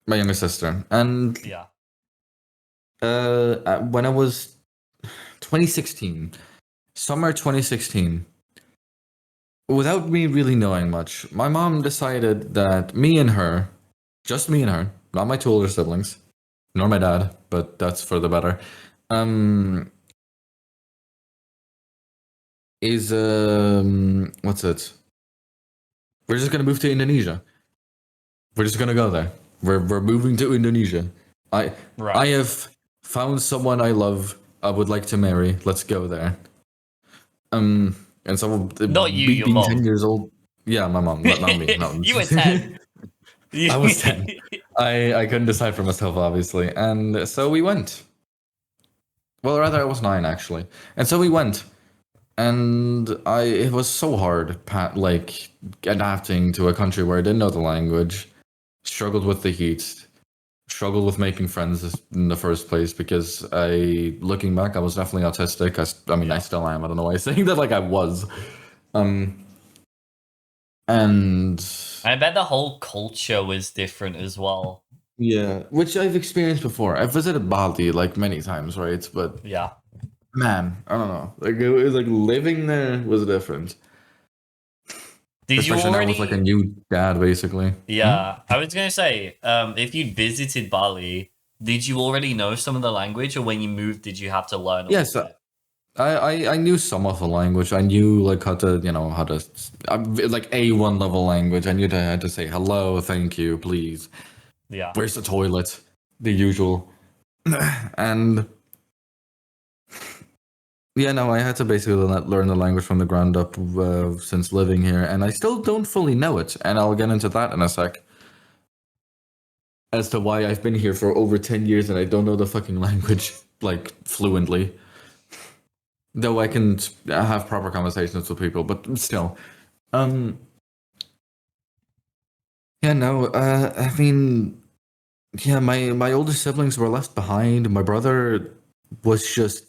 my younger sister. And Yeah. when I was 2016, summer 2016, without me really knowing much, my mom decided that just me and her, not my 2 older siblings, nor my dad, but that's for the better, what's it? We're just gonna move to Indonesia. We're just gonna go there. We're moving to Indonesia. I have found someone I love. I would like to marry. Let's go there. And so Not you, me your being mom. 10 years old. Yeah, my mom, not me. No. You were 10. I was 10. I couldn't decide for myself, obviously, and so we went. Well, rather, I was 9 actually, and so we went. And it was so hard, adapting to a country where I didn't know the language, struggled with the heat, struggled with making friends in the first place because looking back, I was definitely autistic. I mean, I still am. I don't know why I'm saying that like I was. And I bet the whole culture was different as well. yeah, which I've experienced before. I've visited Bali like many times, right? But Yeah. man, I don't know. Like it was like living there was different. Did you Especially now with like a already? new dad, basically. Yeah, I was gonna say, if you visited Bali, did you already know some of the language, or when you moved, did you have to learn all Yes, of it? I knew some of the language. I knew like how to, how to, like A1 level language. I knew that I had to say hello, thank you, please. Yeah. Where's the toilet? The usual. And yeah, no, I had to basically learn the language from the ground up since living here, and I still don't fully know it. And I'll get into that in a sec. As to why I've been here for over 10 years and I don't know the fucking language like fluently. Though I can have proper conversations with people, but still. Um, yeah, no, I mean, yeah, my older siblings were left behind. My brother was just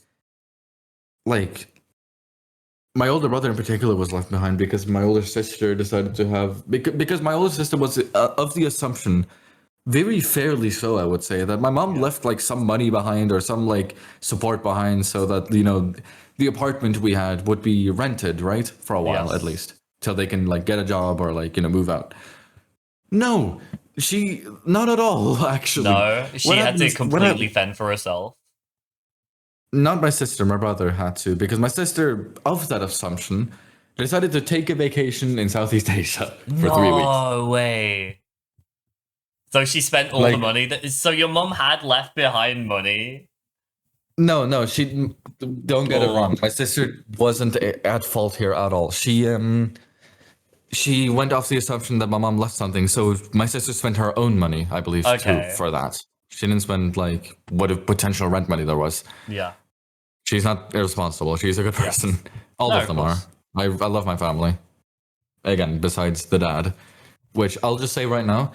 like my older brother in particular was left behind because my older sister decided to have because my older sister was of the assumption, very fairly so, I would say, that my mom Yeah. left like some money behind or some like support behind so that the apartment we had would be rented, right, for a while at Yes. least till they can like get a job or like move out. No, she not at all. Actually, No, what she had happened to is what completely happened. fend for herself. Not my sister, my brother had to because my sister, of that assumption, decided to take a vacation in Southeast Asia for 3 weeks. No way. So she spent all the Like, money. So your mom had left behind money. no, no, she don't get it Oh, wrong. My sister wasn't at fault here at all. She went off the assumption that my mom left something, so my sister spent her own money, I believe, too, okay. for that. She didn't spend like what if potential rent money there was. Yeah. She's not irresponsible. She's a good person. Yes. All No, of of them are. course. I love my family. Again, besides the dad, which I'll just say right now,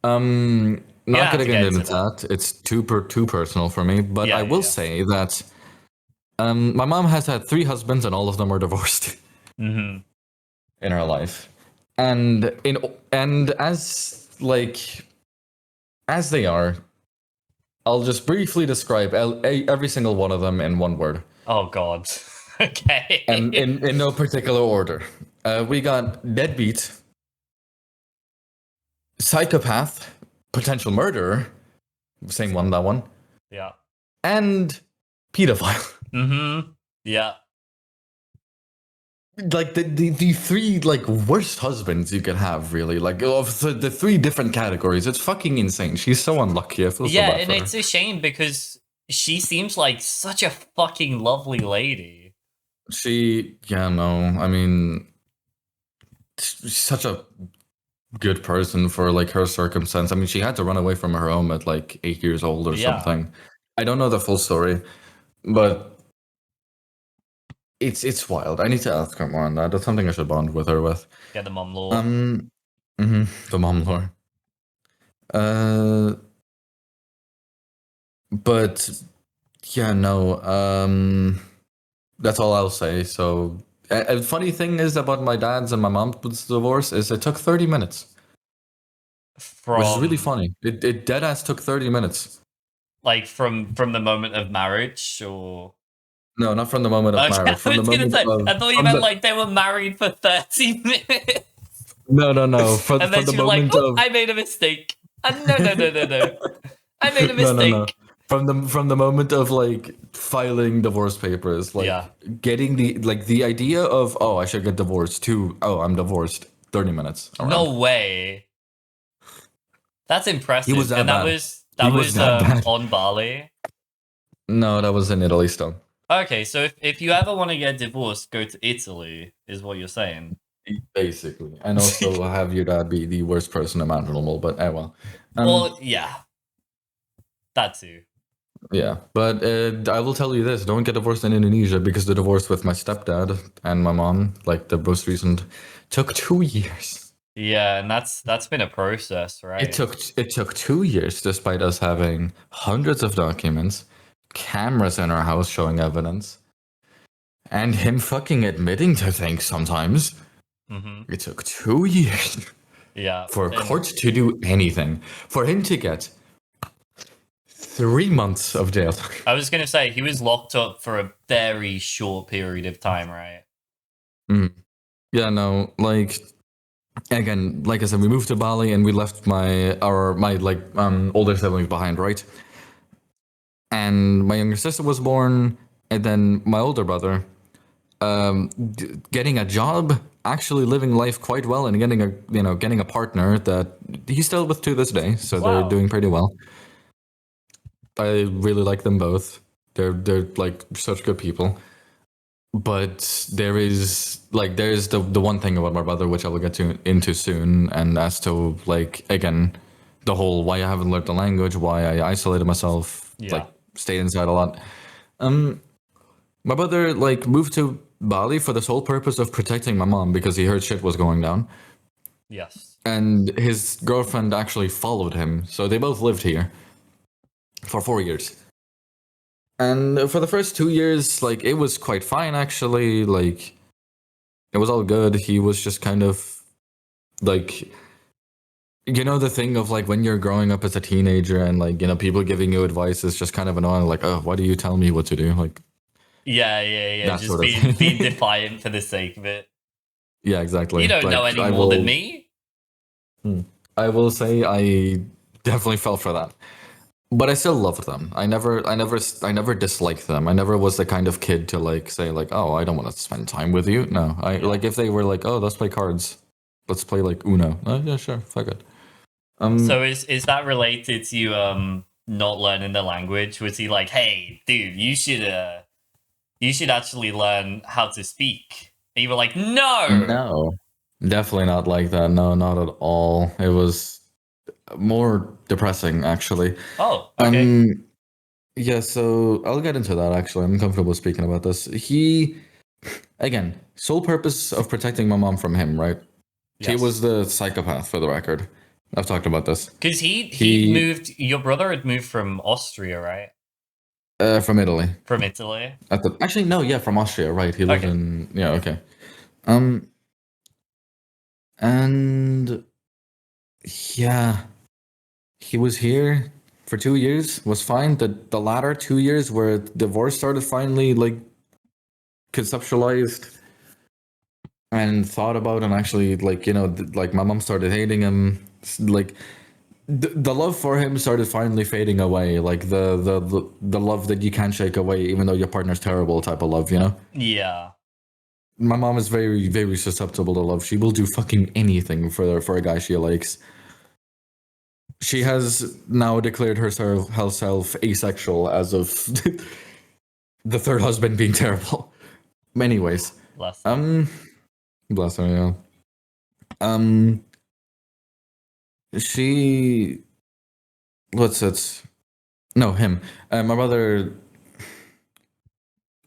You don't not have gonna to get get into into that. that. It's too personal for me. But I Yeah, will yeah, say that my mom has had 3 husbands, and all of them are divorced yeah. Mm-hmm. in her life. And as like as they are, I'll just briefly describe every single one of them in one word, Oh God. and Okay. in no particular order. We got deadbeat, psychopath, potential murderer, same one, that one, Yeah. and pedophile. Mm-hmm. Yeah. Like the three like worst husbands you could have, really. Like of the 3 different categories, it's fucking insane. She's so unlucky. I feel so Yeah, bad and for her. it's a shame because she seems like such a fucking lovely lady. Yeah, no, I mean, she's such a good person for like her circumstance. I mean, she had to run away from her home at like 8 years old or Yeah. something. I don't know the full story, but it's wild. I need to ask her more on that. That's something I should bond with her with. Get the mum lore. Um, the mom lore. Uh, but yeah, no. That's all I'll say. So, a funny thing is about my dad's and my mom's divorce is it took 30 minutes, which is really From funny. It dead ass took 30 minutes. like from the moment of marriage or No, not from the moment of okay, marriage. I From the was gonna moment say of I thought you from meant the like they were married for 30 minutes. no. And From then the she was like, moment oh, of I made a mistake. No. I made a no. mistake. From the moment of like filing divorce papers, Yeah. like getting the idea of I should get divorced to I'm divorced. 30 minutes around. No way. That's He was impressive. that And bad. He that was was that bad. on Bali. No, that was in Italy still. Okay, so if you ever want to get divorced, go to Italy, is what you're saying. Basically. And also have your dad be the worst person imaginable, but well. Well, yeah. That too. Yeah. But I will tell you this, don't get divorced in Indonesia because the divorce with my stepdad and my mom, like the most recent, took 2 years. Yeah, and that's been a process, right? It took 2 years, despite us having hundreds of documents, cameras in our house showing evidence, and him fucking admitting to things sometimes. Hmm. It took 2 years Yeah, for a and court to do anything. For him to get 3 months of jail time. I was gonna say he was locked up for a very short period of time, right? Mm. Yeah, no, like again, like I said, we moved to Bali and we left my older siblings behind, right? And my younger sister was born, and then my older brother, getting a job, actually living life quite well, and getting a partner that he's still with to this day. So they're Wow. doing pretty well. I really like them both. They're like such good people. But there's the one thing about my brother which I will get into soon, and as to like again, the whole why I haven't learned the language, why I isolated myself, like Yeah. stayed inside a lot. My brother like moved to Bali for the sole purpose of protecting my mom because he heard shit was going down, Yes. and his girlfriend actually followed him, so they both lived here for 4 years. And for the first 2 years, like it was quite fine actually. Like it was all good. He was just kind of like the thing of like when you're growing up as a teenager and like people giving you advice is just kind of annoying. Like, oh, why do you tell me what to do? Like Yeah. that Just sort of being thing. defiant for the sake of it. Yeah, You exactly. don't know Like any more than me. I will say I definitely fell for that. But I still loved them. I never disliked them. I never was the kind of kid to like say like, oh, I don't want to spend time with you. No, I Yeah. like if they were like, oh, let's play cards, let's play like Uno. Oh yeah, sure, fuck it. So is that related to you not learning the language? Was he like, hey, dude, you should actually learn how to speak? And you were like, no. No, definitely not like that. No, not at all. It was more depressing actually. Oh, okay. Um, yeah. So I'll get into that. Actually, I'm comfortable speaking about this. He again, sole purpose of protecting my mom from him, right? He was Yes. the psychopath, for the record. I've talked about this. Because he'd He moved. Your brother had moved from Austria, right? from Italy. From Italy. Actually no, yeah, from Austria, right? He lived Okay. in yeah, okay. Um, and yeah, he was here for 2 years. Was fine. The latter 2 years where divorce started finally like conceptualized and thought about, and actually like like my mom started hating him. Like the love for him started finally fading away, like the love that you can't shake away even though your partner's terrible type of love. Yeah. My mom is very very susceptible to love. She will do fucking anything for a guy she likes. She has now declared herself asexual as of the third husband being terrible. Anyways, Bless her. um bless her, yeah. um she what's it no him my brother.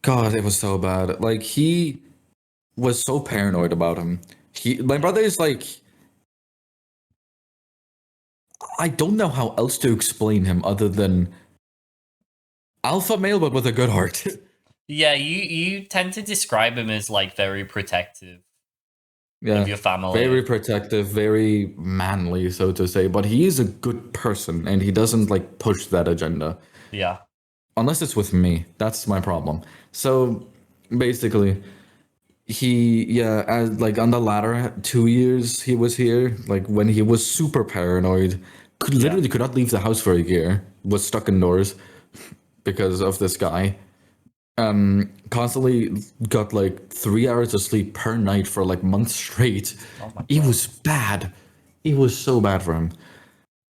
God, it was so bad. Like he was so paranoid about him. My brother is like, I don't know how else to explain him other than alpha male, but with a good heart. Yeah, you tend to describe him as like very protective of Yeah, your family. very protective, very manly, so to say. But he is a good person, and he doesn't like push that agenda Yeah. unless it's with me. That's my problem. So basically, as like on the latter 2 years he was here, like when he was super paranoid, literally could not leave the house for a year, was stuck indoors because of this guy. Constantly got like 3 hours of sleep per night for like months straight. Oh my It god. was bad. It was so bad for him.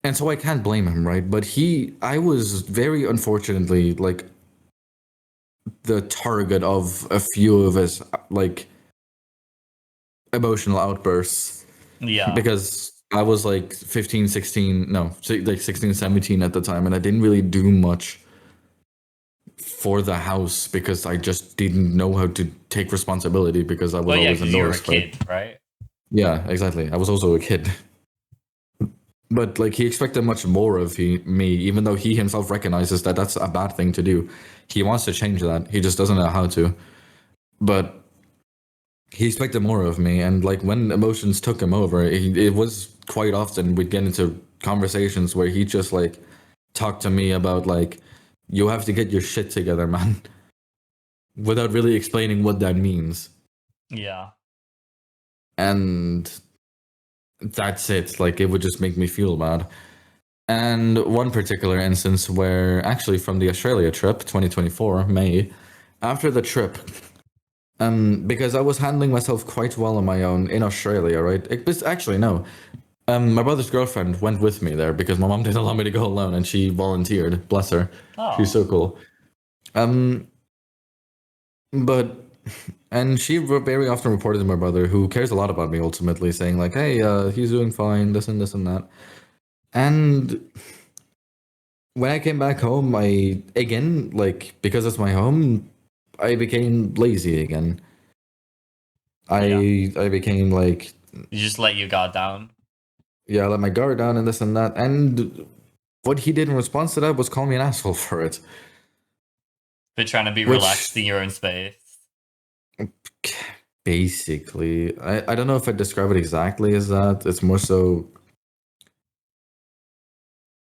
And so I can't blame him, right? But I was very unfortunately like the target of a few of his like emotional outbursts Yeah. because I was like 15, 16, no, like 16, 17 at the time, and I didn't really do much for the house because I just didn't know how to take responsibility because I was Well, yeah, always because you were a indoors, right? kid, right? Yeah, exactly. I was also a kid. But like he expected much more of me, even though he himself recognizes that that's a bad thing to do. He wants to change that. He just doesn't know how to. But he expected more of me, and like when emotions took him over, it was quite often we'd get into conversations where he just like talked to me about like, you have to get your shit together, man, without really explaining what that means. Yeah. And that's it. Like it would just make me feel bad. And one particular instance where actually from the Australia trip, 2024, May, after the trip, because I was handling myself quite well on my own in Australia, right? It was actually no. My brother's girlfriend went with me there because my mom didn't allow me to go alone and she volunteered. Bless her. She's Oh. so cool. Um, but and she very often reported to my brother, who cares a lot about me ultimately, saying like, "Hey, he's doing fine, this and that." And when I came back home, I again like because it's my home, I became lazy again. Yeah. I became like, You just let your guard down. yeah, I let my guard down and this and that. And what he did in response to that was call me an asshole for it. For trying to be relaxed Which in your own space. basically, I don't know if I describe it exactly as that. It's more so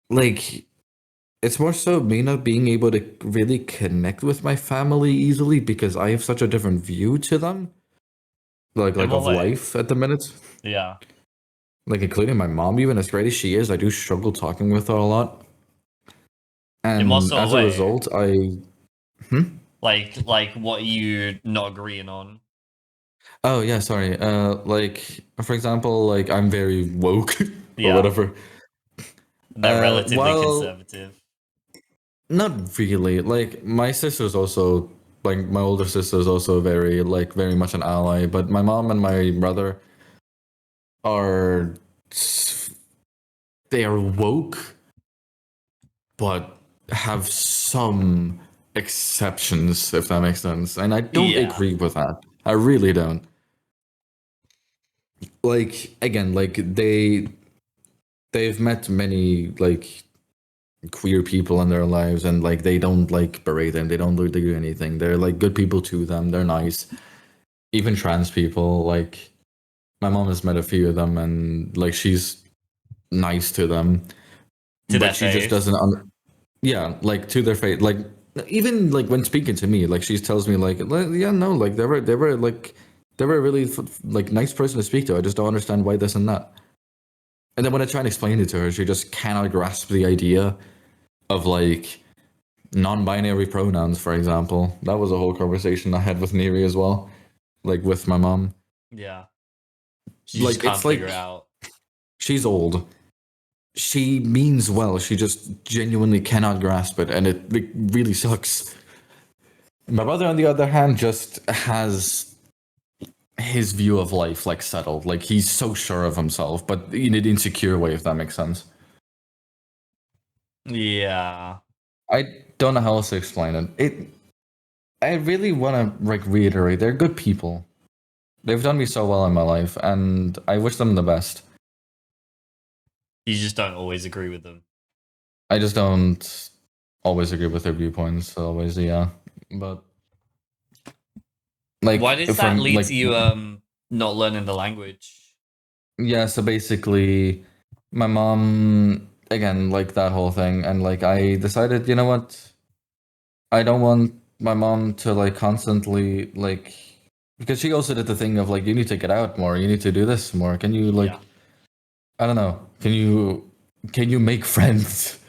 like it's more so me not being able to really connect with my family easily because I have such a different view to them, In like what of way? life at the minute. Yeah. Like including my mom, even as great as she is, I do struggle talking with her a lot. In what And sort of as a way? result, I Like what you not agreeing on? oh yeah, sorry. Like for example, like I'm very woke or Yeah. whatever. They're relatively Well, conservative. not really. Like my sister's also like my older sister's also very much an ally, but my mom and my brother are they are woke, but have some exceptions, if that makes sense. And I don't Yeah. agree with that. I really don't. Like again, like they've met many like queer people in their lives and like they don't like berate them. They don't do anything. They're like good people to them. They're nice. Even trans people, like my mom has met a few of them and like she's nice to them, To their but she just face. doesn't yeah, like to their face, like even like when speaking to me, like she tells me like, yeah, no, like they were a really like nice person to speak to. I just don't understand why this and that. And then when I try and explain it to her, she just cannot grasp the idea of like non-binary pronouns, for example. That was a whole conversation I had with Neri as well, like with my mom. Yeah. She just Like it's can't figure it like out. she's old. She means well. She just genuinely cannot grasp it, and it really sucks. My brother, on the other hand, just has his view of life like settled. Like he's so sure of himself, but in an insecure way, if that makes sense. Yeah. I don't know how else to explain it. I really want to like reiterate, they're good people. They've done me so well in my life, and I wish them the best. You just don't always agree with them. I just don't always agree with their viewpoints. Always, yeah, but Why like does that from lead like to you not learning the language? yeah, so basically, my mom again like that whole thing, and like I decided, you know what? I don't want my mom to like constantly like because she also did the thing of like you need to get out more, you need to do this more. Can you Yeah. like I don't know, can you make friends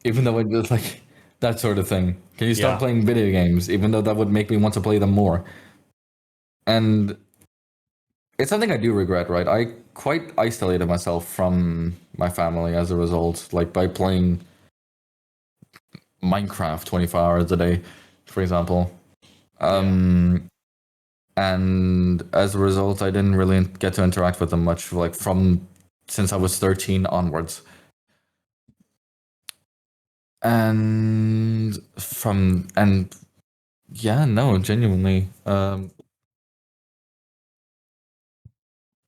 even though it's like that sort of thing? Can you stop Yeah. playing video games even though that would make me want to play them more? And it's something I do regret, right? I quite isolated myself from my family as a result, like by playing Minecraft 24 hours a day, for example. Yeah. Um, and as a result, I didn't really get to interact with them much, like from since I was 13 onwards. And yeah, no, genuinely,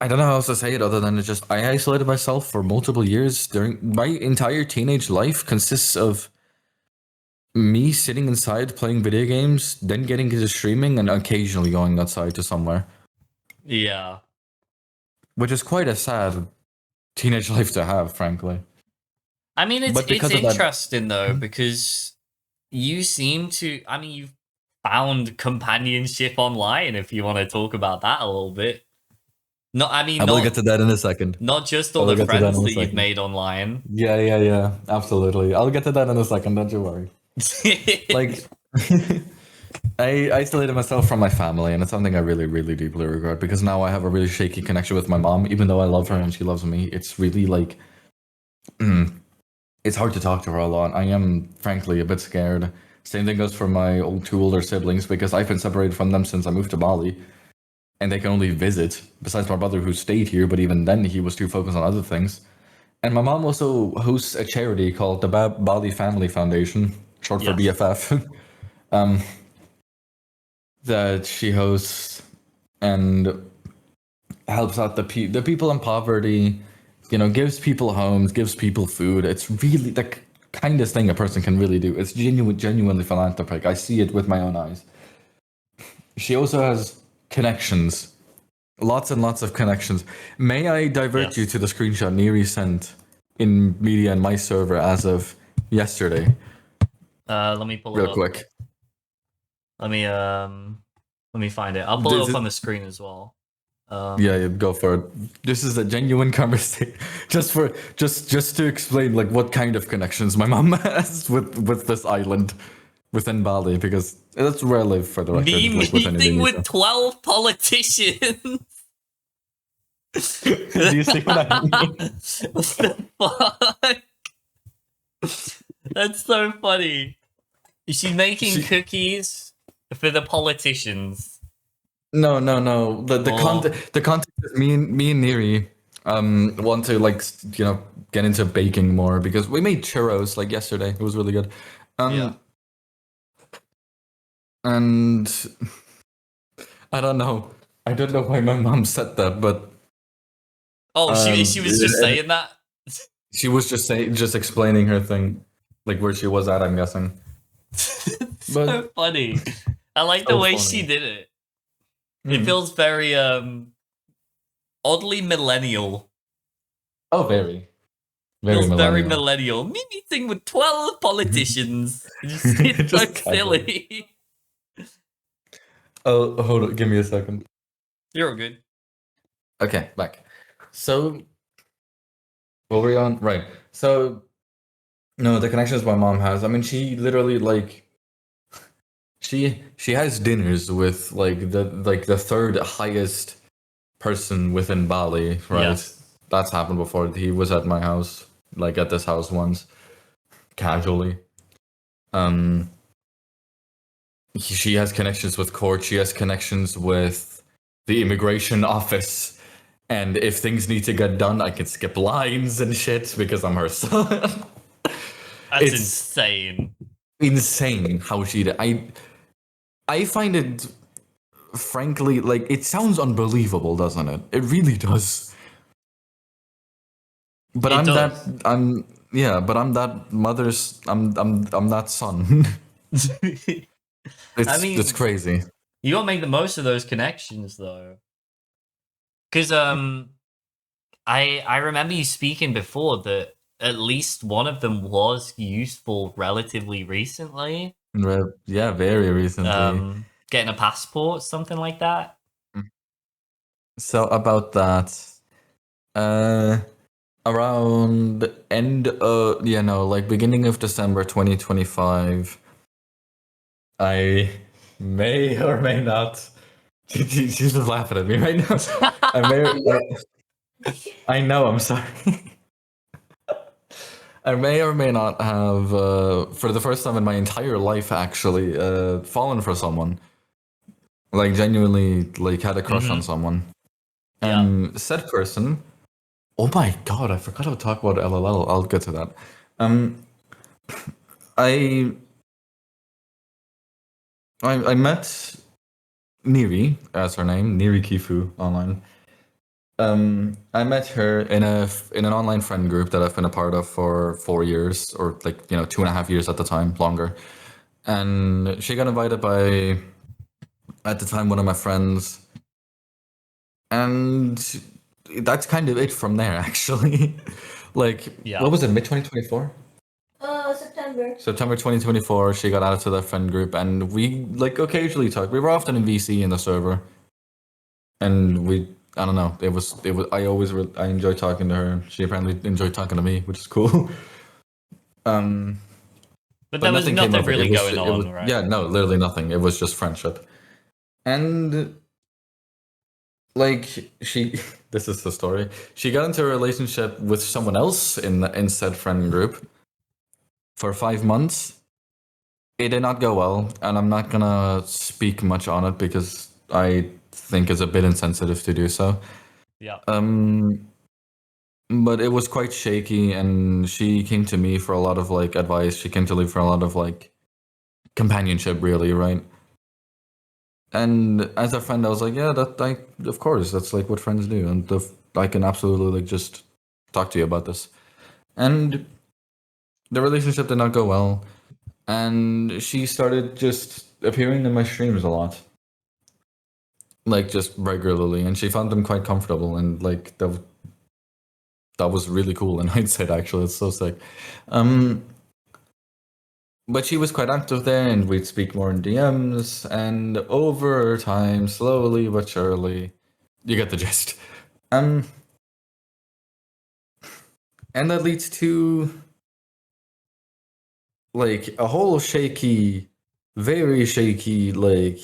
I don't know how else to say it other than I isolated myself for multiple years. During my entire teenage life consists of me sitting inside playing video games, then getting into streaming, and occasionally going outside to somewhere, Yeah. which is quite a sad teenage life to have, frankly. I mean, it's But because of that, interesting though, because you seem to. I mean, you've found companionship online. If you want to talk about that a little bit. No, I mean, I will get to that in a second. not just I all will the get to that friends in a that you've second. made online. Yeah, absolutely. I'll get to that in a second. Don't you worry. Like, I isolated myself from my family, and it's something I really, really deeply regret because now I have a really shaky connection with my mom. Even though I love her and she loves me, it's really like, it's hard to talk to her a lot. I am, frankly, a bit scared. Same thing goes for my two older siblings because I've been separated from them since I moved to Bali, and they can only visit. Besides my brother who stayed here, but even then he was too focused on other things. And my mom also hosts a charity called the Bali Family Foundation, short for Yes. BFF. That she hosts and helps out the people in poverty, gives people homes, gives people food. It's really the kindest thing a person can really do. It's genuinely philanthropic. I see it with my own eyes. She also has connections, lots and lots of connections. May I divert Yes. you to the screenshot Neri sent in media and my server as of yesterday, Let me pull it real up. quick. Let me find it. I'll pull it up on the screen as well. Yeah, go for it. This is a genuine conversation, just to explain like what kind of connections my mom has with this island within Bali, because that's where I live for the record, Me like within meeting Indonesia. with 12 politicians. Do you see what I mean? What the fuck? That's so funny. Is she making cookies for the politicians? No. The Oh. context is me and Neri want to get into baking more because we made churros like yesterday. It was really good. Yeah. And I don't know. I don't know why my mom said that, but Oh, she was just saying that. she was just explaining her thing, like where she was at, I'm guessing. So funny. I like the So way funny. she did it. It feels very oddly millennial. Oh, very Feels millennial. very millennial. Me meeting with 12 politicians. It's so Just casual. silly. Oh, hold on, give me a second. You're all good. Okay, back. So, what were we on? Right. So, no, the connections my mom has. I mean, she literally she has dinners with the third highest person within Bali, right? Yes. That's happened before. He was at my house, like at this house once, casually. She has connections with court. She has connections with the immigration office. And if things need to get done, I can skip lines and shit because I'm her son. That's It's insane. insane how she did. I find it, frankly, like it sounds unbelievable, doesn't it? It really does. But It I'm does. I'm that son. I mean, It's crazy. you gotta make the most of those connections, though. Because I remember you speaking before that at least one of them was useful relatively recently. Yeah, very recently. Getting a passport, something like that. So about that, around beginning of December 2025, I may or may not. She's just laughing at me right now. I know. I'm sorry. I may or may not have, for the first time in my entire life, actually, fallen for someone. Like genuinely, like had a crush on someone. Yeah. And said person. Oh my god! I forgot to talk about LLL. I'll get to that. I met Neri, as her name, Neri Kifu online. I met her in an online friend group that I've been a part of for 4 years, or like 2.5 years at the time, longer. And she got invited by, at the time, one of my friends, and that's kind of it from there, actually. Like, Yeah. what was it, mid 2024? September. September 2024, she got added to that friend group, and we like occasionally talk. We were often in VC in the server, and I don't know, it was I enjoyed talking to her. She apparently enjoyed talking to me, which is cool. um, But but there was nothing came nothing of it. really It was going on, right? yeah, no, literally nothing. It was just friendship, and like she, this is the story. She got into a relationship with someone else in said friend group for 5 months. It did not go well, and I'm not gonna speak much on it because I think it's a bit insensitive to do so. Yeah. But it was quite shaky, and she came to me for a lot of like advice. She came to me for a lot of like companionship, really, right? And as a friend, I was like, yeah, of course, that's like what friends do, and I can absolutely like just talk to you about this. And the relationship did not go well, and she started just appearing in my streams a lot, like just regularly, and she found them quite comfortable, and like that was really cool in hindsight. Actually, it's so sick. But she was quite active there, and we'd speak more in DMs, and over time, slowly but surely, you get the gist. And that leads to like a whole shaky, very shaky, like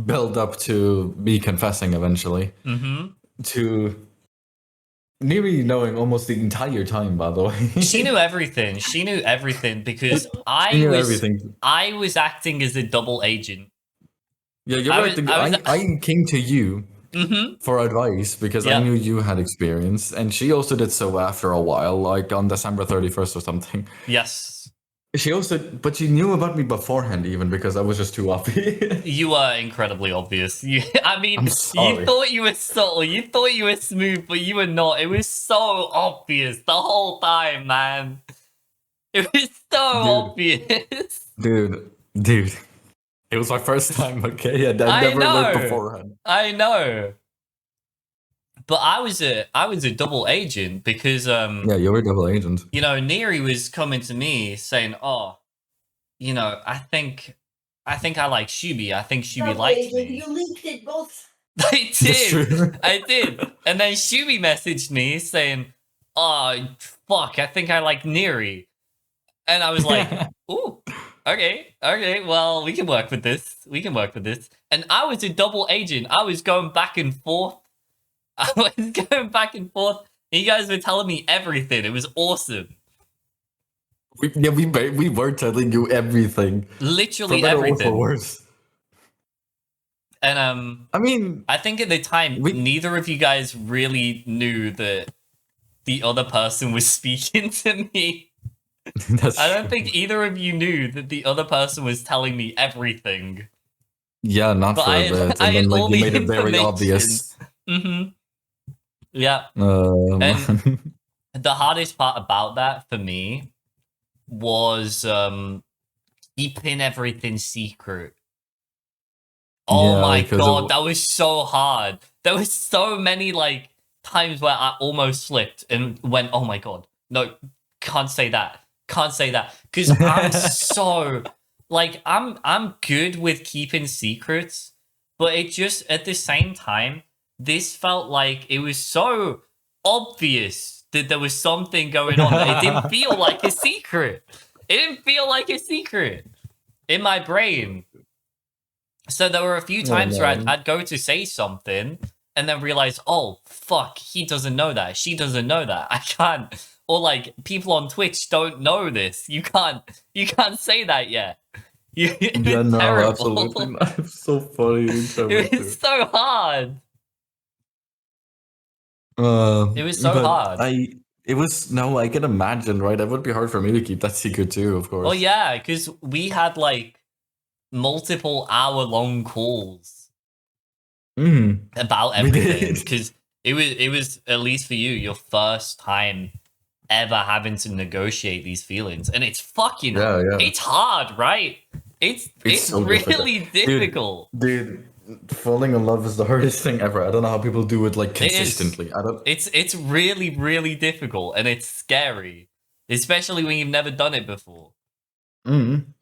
build up to me confessing eventually Mm-hmm. to Neri knowing almost the entire time. By the way, She knew everything. She knew everything because she I knew was everything. I was acting as a double agent. Yeah, you're I right. was I was I came to you mm-hmm. for advice because I Yeah. knew you had experience, and she also did so after a while, like on December 31st or something. Yes. But she knew about me beforehand, even because I was just too obvious. You were incredibly obvious. I mean, I'm you sorry. thought you were subtle, you thought you were smooth, but you were not. It was so obvious the whole time, man. It was so obvious. Dude. It was my first time, okay? And I I never learned know. beforehand. I know. But I was a double agent because Yeah, you were a double agent. Neri was coming to me saying, "Oh, I think I like Shubhy. I think Shubhy Double likes agent, me." you leaked it both. I That's true. did. I did. And then Shubhy messaged me saying, "Oh, fuck, I think I like Neri." And I was like, "Ooh, okay, well, we can work with this. We can work with this." And I was a double agent. I was going back and forth. I was going back and forth. And you guys were telling me everything. It was awesome. we were telling you everything. Literally For better or for everything. worse. And I mean, I think at the time, neither of you guys really knew that the other person was speaking to me. I don't think either of you knew that the other person was telling me everything. Yeah, not But for a bit. And then like you made it very obvious. Mm-hmm. Yeah. Man. And the hardest part about that for me was keeping everything secret. Oh Yeah, my because god, that was so hard. There was so many like times where I almost slipped and went, "Oh my god, no, can't say that, can't say that," because I'm so like I'm good with keeping secrets, but it just at the same time, this felt like it was so obvious that there was something going on that it didn't feel like a secret. It didn't feel like a secret in my brain. So there were a few times where I'd go to say something and then realize, oh, fuck, he doesn't know that. She doesn't know that. I can't. Or like people on Twitch don't know this. You can't say that yet. yeah, no, terrible. absolutely not. It's so funny. It was so hard. It was so hard. I can imagine, right? It would be hard for me to keep that secret too, of course. Well, yeah, because we had like multiple hour-long calls about everything. Because it was at least for you your first time ever having to negotiate these feelings, and it's fucking it's hard, right? It's so really difficult. Dude, falling in love is the hardest thing ever. I don't know how people do it like consistently. I don't. It's really really difficult, and it's scary, especially when you've never done it before. And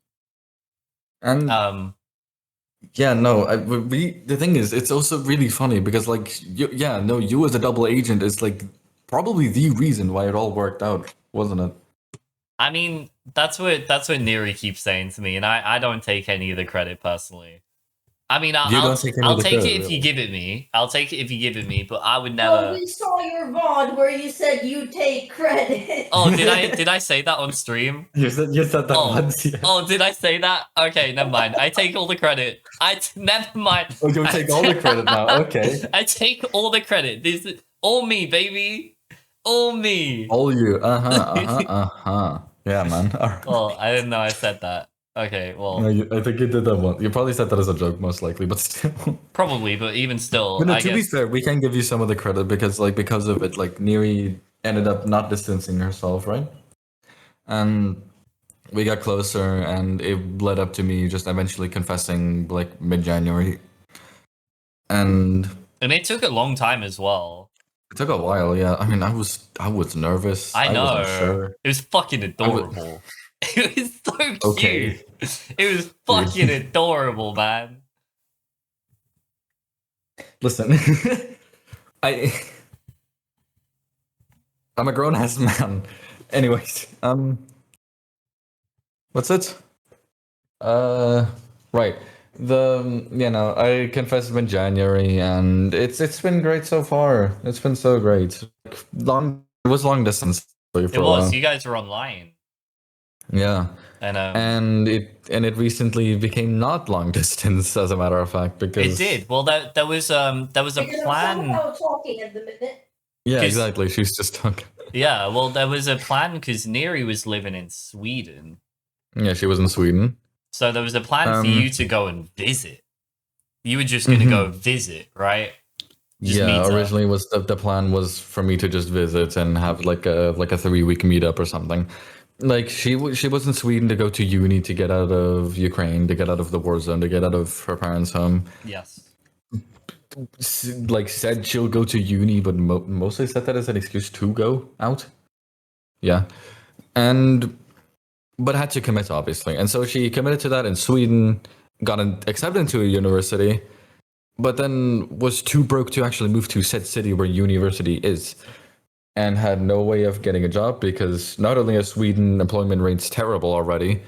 yeah, no, the thing is, it's also really funny because like you as a double agent is like probably the reason why it all worked out, wasn't it? I mean, that's what Neri keeps saying to me, and I don't take any of the credit personally. I mean, I'll take it if you give it me. I'll take it if you give it me, but I would never. Oh, we saw your VOD where you said you take credit. Oh, did I say that on stream? You said that once. Yeah. Oh, did I say that? Okay, never mind. I take all the credit. Never mind. Oh, you take all the credit now. Okay. I take all the credit. This is all me, baby. All me. All you. Yeah, man. Well, I didn't know I said that. Okay, well. No, I think you did that one. You probably said that as a joke, most likely, but still. Probably, but even still. But no, to be fair, we can give you some of the credit because of it, like Neri ended up not distancing herself, right? And we got closer, and it led up to me just eventually confessing like mid-January. And it took a long time as well. It took a while, yeah. I mean, I was nervous. I know. wasn't sure. It was fucking adorable. It was so cute. Okay. It was fucking adorable, man. Listen, I'm a grown ass man. Anyways, what's it? Right. I confessed in January, and it's been great so far. It's been so great. It was long distance. It was. You guys were online. Yeah. And it recently became not long distance, as a matter of fact, because it did. Well, there was a plan. Talking at the minute. Yeah, exactly. She's just talking. Yeah, well, there was a plan because Neri was living in Sweden. Yeah, she was in Sweden. So there was a plan for you to go and visit. You were just gonna go visit, right? Originally was the plan was for me to just visit and have like a 3-week meetup or something. Like she was in Sweden to go to uni, to get out of Ukraine, to get out of the war zone, to get out of her parents' home. Yes. Like said she'll go to uni, but mostly said that as an excuse to go out. Yeah, but had to commit, obviously, and so she committed to that in Sweden, got accepted into a university, but then was too broke to actually move to said city where university is, and had no way of getting a job because not only is Sweden employment rates terrible already,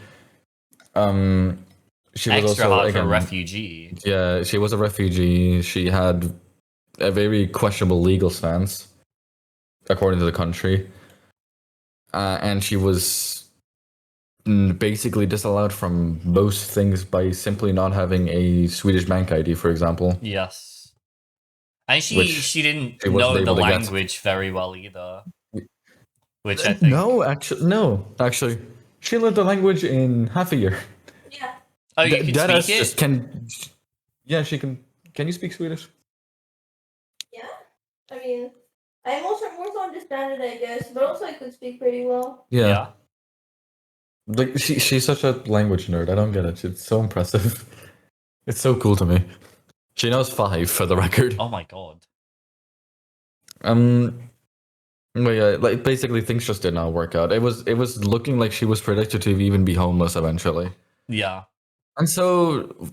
she was extra also hard for a refugee. Yeah, she was a refugee. She had a very questionable legal stance, according to the country, and she was basically disallowed from most things by simply not having a Swedish bank ID, for example. Yes. And she didn't know the language very well either. Which I think... No, actually. She learned the language in half a year. Yeah. Oh, you can speak it? Yeah, she can. Can you speak Swedish? Yeah. I mean, I more to understand it, I guess, but also I could speak pretty well. Yeah. Like she's such a language nerd. I don't get it. It's so impressive. It's so cool to me. She knows 5 for the record. Oh my god. But yeah, like basically things just did not work out. It was looking like she was predicted to even be homeless eventually. Yeah. And so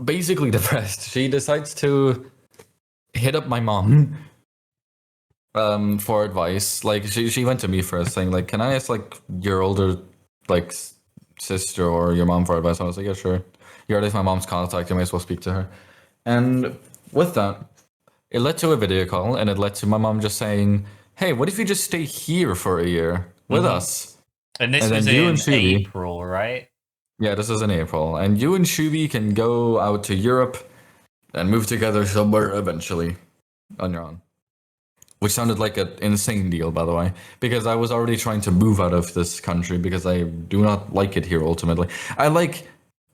basically depressed, she decides to hit up my mom for advice. Like she went to me first saying like, can I ask like your older like sister or your mom for advice? I was like, yeah, sure. You already have my mom's contact, you may as well speak to her. And with that, it led to a video call, and it led to my mom just saying, hey, what if you just stay here for a year with us? And this was in April, right? Yeah, this was in April. And you and Shubhy can go out to Europe and move together somewhere eventually on your own. Which sounded like an insane deal, by the way, because I was already trying to move out of this country because I do not like it here ultimately. I like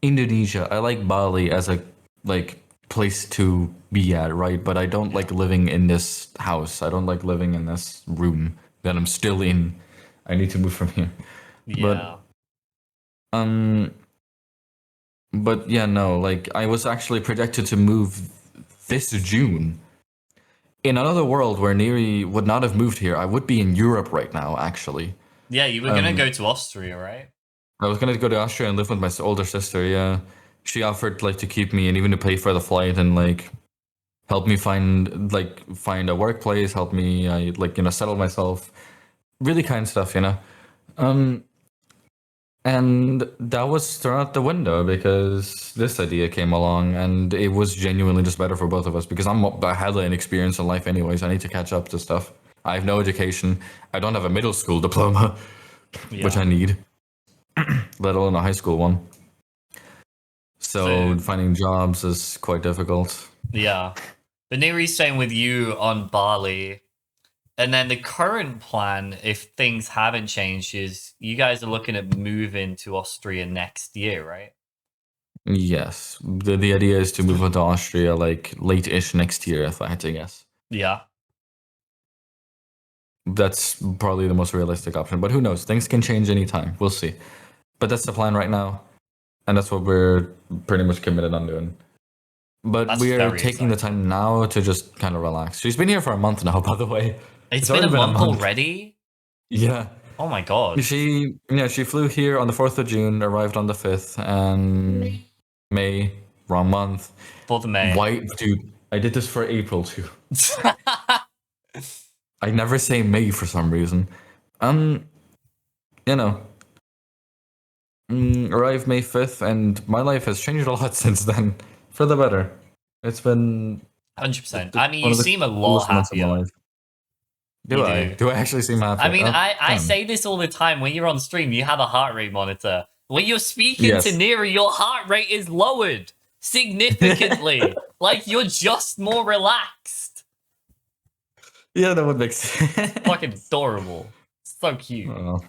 Indonesia. I like Bali as a like place to be at, right? But I don't like living in this house. I don't like living in this room that I'm still in. I need to move from here. Yeah. Um, but yeah, no, like I was actually projected to move this June. In another world where Neri would not have moved here, I would be in Europe right now, actually. Yeah, you were gonna go to Austria, right? I was gonna go to Austria and live with my older sister, yeah. She offered like to keep me and even to pay for the flight and like help me find a workplace, help me settle myself. Really kind stuff, you know. Um And that was thrown out the window because this idea came along, and it was genuinely just better for both of us because I'm hella inexperienced in life, anyways. I need to catch up to stuff. I have no education. I don't have a middle school diploma, which I need, let alone a high school one. So finding jobs is quite difficult. Yeah. But Neri's staying with you on Bali. And then the current plan, if things haven't changed, is you guys are looking at moving to Austria next year, right? Yes. The idea is to move on to Austria like late-ish next year, if I had to guess. Yeah. That's probably the most realistic option. But who knows? Things can change anytime. We'll see. But that's the plan right now. And that's what we're pretty much committed on doing. But That's we are very taking the exciting. time now to just kind of relax. She's been here for a month now, by the way. It's been a month already? Yeah. Oh my god. She flew here on the 4th of June, arrived on the 5th, and May, wrong month. 4th of May. Why, dude, I did this for April too. I never say May for some reason. You know, arrived May 5th, and my life has changed a lot since then, for the better. It's been 100%. I mean, one you of the seem a lot coolest months of my happier. life. Do I? Do I actually seem happy? I mean, I fine. say this all the time. When you're on stream, you have a heart rate monitor. When you're speaking Yes. to Neri, your heart rate is lowered significantly. Like, you're just more relaxed. Yeah, that would make sense. Fucking adorable. So cute. Oh.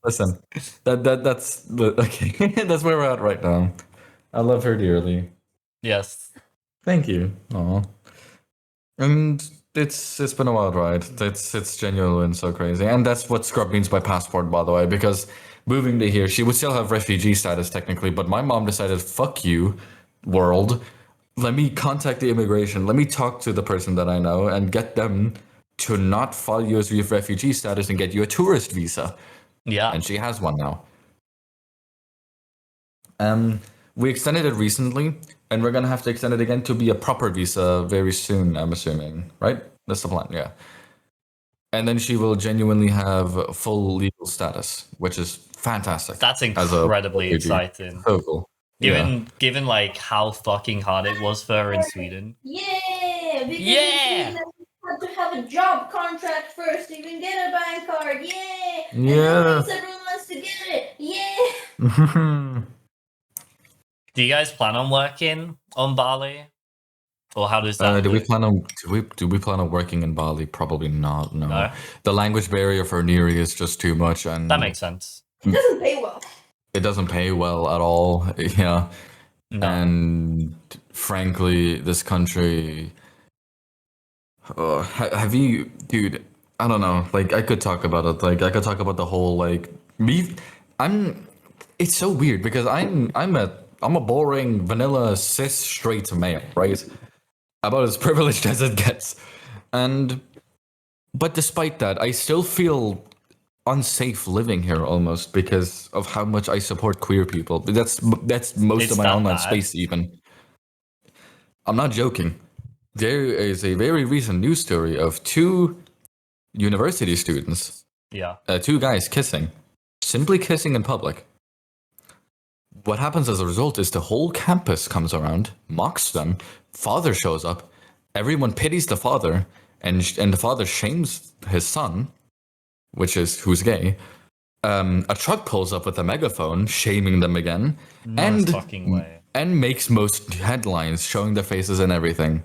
Listen, that's okay. That's where we're at right now. I love her dearly. Yes. Thank you. Aw. And it's been a wild ride. It's genuinely been so crazy. And that's what Scrub means by passport, by the way, because moving to here, she would still have refugee status technically, but my mom decided, fuck you, world. Let me contact the immigration. Let me talk to the person that I know and get them to not file you as refugee status and get you a tourist visa. Yeah. And she has one now. We extended it recently, and we're gonna have to extend it again to be a proper visa very soon, I'm assuming. Right? That's the plan, yeah. And then she will genuinely have full legal status, which is fantastic. That's as a incredibly refugee. exciting. So cool. Yeah. Given like how fucking hard it was for her in Sweden. Yeah! Because Yeah! in Sweden, you have to have a job contract first to even get a bank card. Yeah! And Yeah. that makes everyone wants to get it. Yeah! Do you guys plan on working on Bali? Or how does that do we look? plan on working in Bali? Probably not. No. No? The language barrier for Neri is just too much, and That makes sense. It doesn't pay well. it doesn't pay well at all. Yeah. No. And frankly, this country. Have you, dude? I don't know. Like, I could talk about it. Like, I could talk about the whole like me. It's so weird because I'm a boring vanilla cis straight male, right? About as privileged as it gets, but despite that, I still feel unsafe living here almost because of how much I support queer people. That's most It's of my that online bad? space. Even I'm not joking. There is a very recent news story of two university students, Yeah. two guys simply kissing in public. What happens as a result is the whole campus comes around, mocks them. Father shows up. Everyone pities the father, and the father shames his son, who's gay. A truck pulls up with a megaphone, shaming them again, No fucking way. and makes most headlines, showing their faces and everything.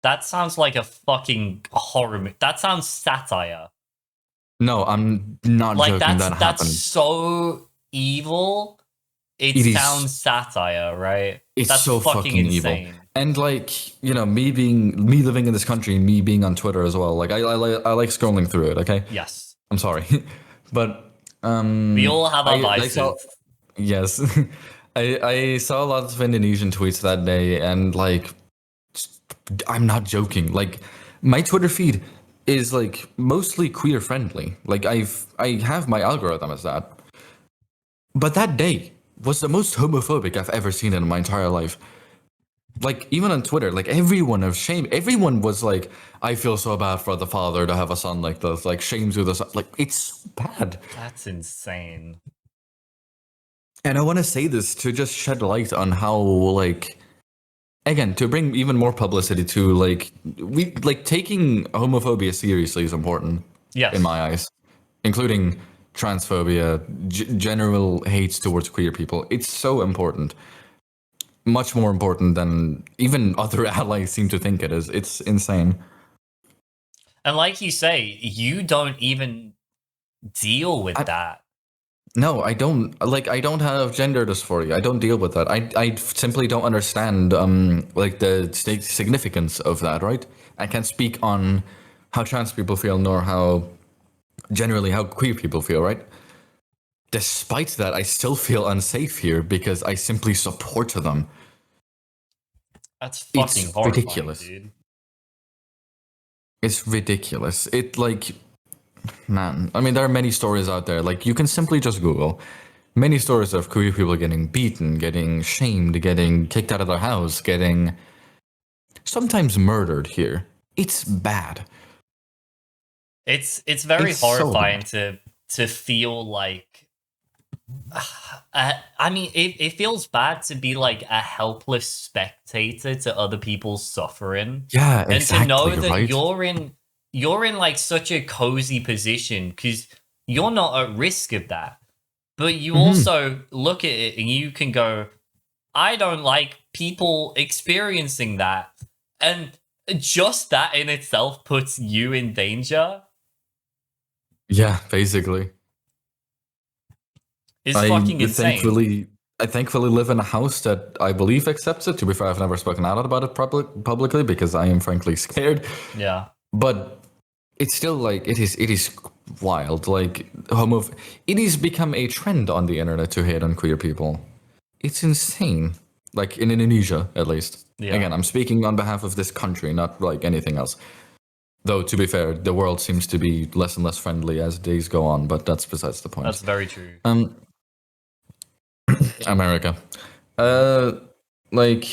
That sounds like a fucking horror movie. That sounds satire. No, I'm not Like joking. That that's happened. so evil it It is- sounds satire, right? It's That's so fucking fucking evil. insane. And like, you know, me living in this country, me being on Twitter as well. Like, I like scrolling through it. Okay, Yes. I'm sorry, but We all have our I saw, vices. yes, I saw a lot of Indonesian tweets that day, and like, I'm not joking. Like, my Twitter feed is like mostly queer friendly. Like, I have my algorithm as that. But that day was the most homophobic I've ever seen in my entire life. Like, even on Twitter, like everyone was like, I feel so bad for the father to have a son like this, like shames with the son. Like, it's bad. That's insane. And I want to say this to just shed light on how, like, again, to bring even more publicity to, like, we like taking homophobia seriously is important Yes. in my eyes, including transphobia, general hates towards queer people. It's so important. Much more important than even other allies seem to think it is. It's insane. And like you say, you don't even deal with that. No, I don't. Like, I don't have gender dysphoria. I don't deal with that. I simply don't understand like the significance of that. Right? I can't speak on how trans people feel, nor how generally how queer people feel. Right? Despite that, I still feel unsafe here because I simply support them. That's fucking It's horrifying, ridiculous. dude. It's ridiculous. It like, man. I mean, there are many stories out there. Like, you can simply just Google many stories of queer people getting beaten, getting shamed, getting kicked out of their house, getting sometimes murdered here. It's bad. It's very It's so horrifying bad. to feel like. I mean, it feels bad to be like a helpless spectator to other people's suffering, Yeah, and to know exactly, that right? you're in like such a cozy position because you're not at risk of that, but you also look at it and you can go, I don't like people experiencing that, and just that in itself puts you in danger. Yeah, basically. Is I fucking insane. thankfully live in a house that I believe accepts it. To be fair, I've never spoken out about it publicly because I am frankly scared. Yeah. But it's still like it is wild. Like, it has become a trend on the internet to hate on queer people. It's insane. Like, in Indonesia, at least. Yeah. Again, I'm speaking on behalf of this country, not like anything else. Though, to be fair, the world seems to be less and less friendly as days go on, but that's besides the point. That's very true. America. Like,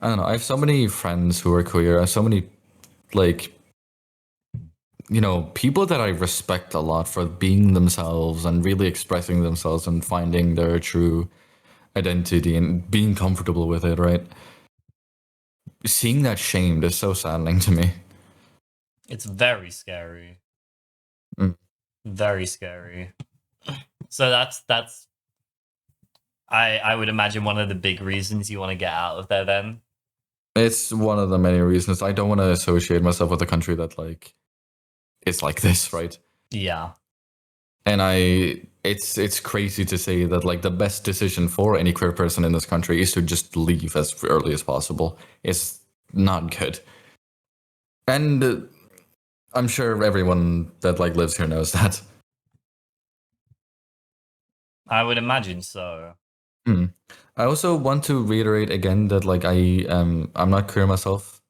I don't know. I have so many friends who are queer. I have so many, like, you know, people that I respect a lot for being themselves and really expressing themselves and finding their true identity and being comfortable with it, right? Seeing that shamed is so saddening to me. It's very scary. Mm. Very scary. So that's I would imagine one of the big reasons you want to get out of there then. It's one of the many reasons I don't want to associate myself with a country that, like, it's like this, right? Yeah. And it's crazy to say that, like, the best decision for any queer person in this country is to just leave as early as possible. It's not good. And I'm sure everyone that, like, lives here knows that. I would imagine so. I also want to reiterate again that, like, I'm not queer myself.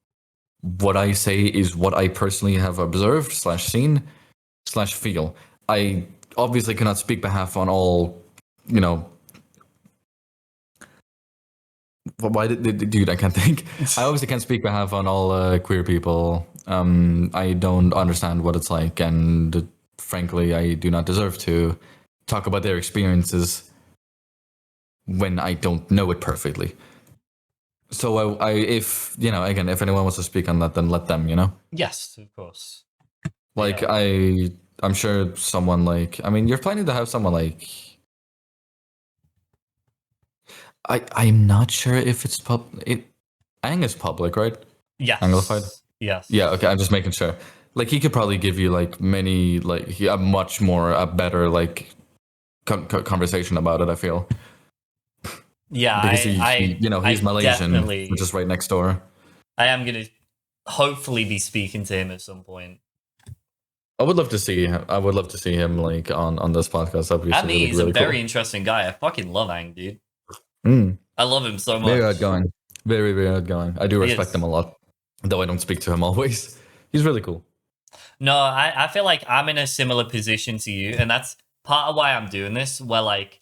What I say is what I personally have observed / seen / feel. I obviously cannot speak behalf on all, you know. Why dude? I can't think. I obviously can't speak behalf on all queer people. I don't understand what it's like, and frankly, I do not deserve to talk about their experiences when I don't know it perfectly. So if you know, again, if anyone wants to speak on that, then let them. You know. Yes, of course. Like, Yeah. I'm sure someone like. I mean, you're planning to have someone like. I'm not sure if it's Ang is public, right? Yes. Anglified? Yes. Yeah, okay, I'm just making sure. Like, he could probably give you like many, like, a better, like, conversation about it. I feel Yeah, because he's I Malaysian, definitely, which is right next door. I am gonna hopefully be speaking to him at some point. I would love to see him. I would love to see him like on this podcast. That'd be I mean, really he's a really very cool. interesting guy. I fucking love Ang, dude. Mm, I love him so very much. outgoing. Very very outgoing. I do He respect him is. a lot, though I don't speak to him always. He's really cool. No, I feel like I'm in a similar position to you, and that's part of why I'm doing this. Where like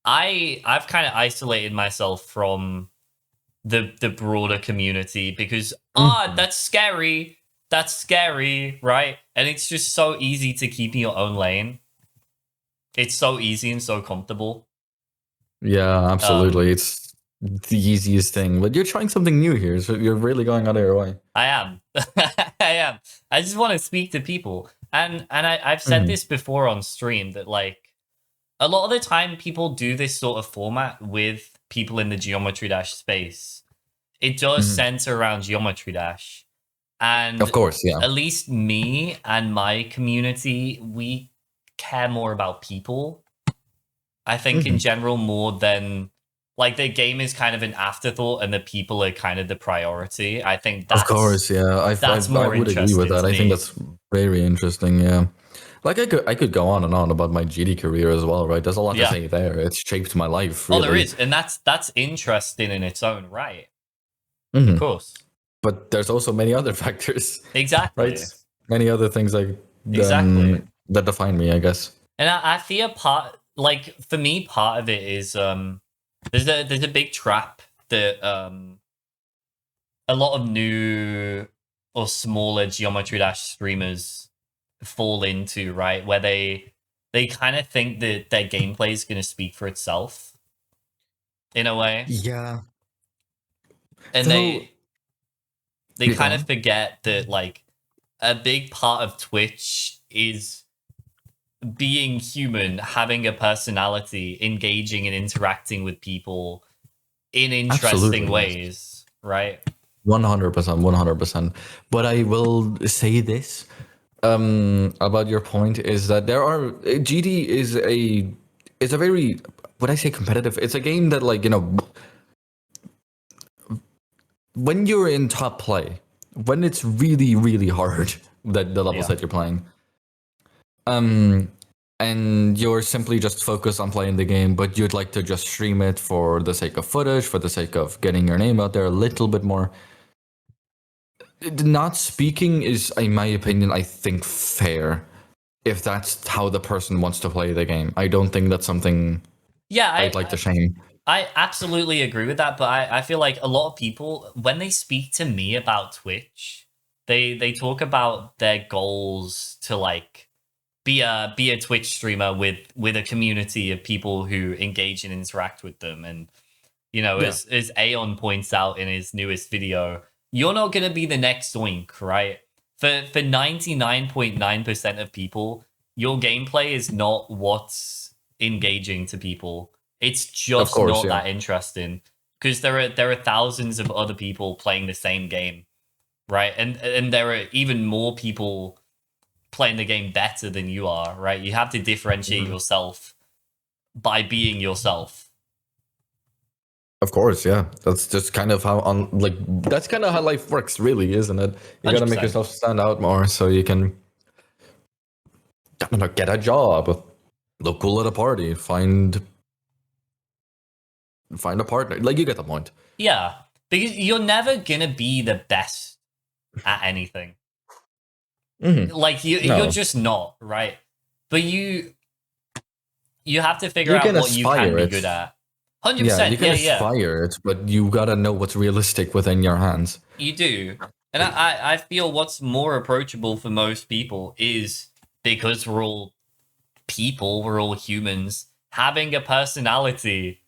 I've kind of isolated myself from the broader community because Mhm. that's scary, right? And it's just so easy to keep in your own lane. It's so easy and so comfortable. Yeah, Um, absolutely. It's the easiest thing, but you're trying something new here, so you're really going out of your way. I am. I am. I just want to speak to people. I've said Mhm. this before on stream that like a lot of the time people do this sort of format with people in the Geometry Dash space. It does Mhm. center around Geometry Dash. Of And course, yeah. at least me and my community, we care more about people. I think in Mhm. general more than like the game is kind of an afterthought and the people are kind of the priority. I think Of course, yeah. that's I more would agree with interesting that. to I think me. that's very interesting. Yeah, like I could go on and on about my GD career as well, right? There's a lot to Yeah. say there. It's shaped my life, Oh, there really. is, and that's interesting in its own right. Of Mhm. course. But there's also many other factors, right? Exactly. Many other things like Exactly. that define me, I guess. And I feel part like for me part of it is there's a big trap that a lot of new or smaller Geometry Dash streamers fall into, right? Where they kind of think that their gameplay is going to speak for itself in a way, Yeah. and Though they you go kind of on. forget that like a big part of Twitch is being human, having a personality, engaging and interacting with people in interesting Absolutely, yes. ways, right? 100%, 100%. But I will say this about your point is that there are GD is a very, would I say competitive? It's a game that, like, when you're in top play, when it's really really hard, that the levels Yeah. that you're playing, um and you're simply just focused on playing the game, but you'd like to just stream it for the sake of footage, for the sake of getting your name out there a little bit more. Not speaking is, in my opinion, I think fair if that's how the person wants to play the game. I don't think that's something Yeah, I'd like to shame. I absolutely agree with that, but I feel like a lot of people when they speak to me about Twitch, they talk about their goals to like be a Twitch streamer with a community of people who engage and interact with them. And you know, Yeah, as Aeon points out in his newest video, you're not gonna be the next Oink, right? For 99.9% of people, your gameplay is not what's engaging to people. It's of just course, not yeah. that interesting. Because there are thousands of other people playing the same game, right? And there are even more people playing the game better than you are, right? You have to differentiate Mhm. yourself by being yourself. Of course, yeah. That's just kind of how on like that's kind of how life works, really, isn't it? You got to make 100%. yourself stand out more so you can, I don't know, get a job, look cool at a party, find a partner. Like, you get the point. Yeah, because you're never gonna be the best at anything. Hmm. Like you're No, just not, right? But you have to figure you out can what you can aspire be it. good at. Hundred Yeah, you percent. can Yeah, yeah, aspire it, but you gotta know what's realistic within your hands. you do. And I feel what's more approachable for most people is because we're all people, we're all humans. Having a personality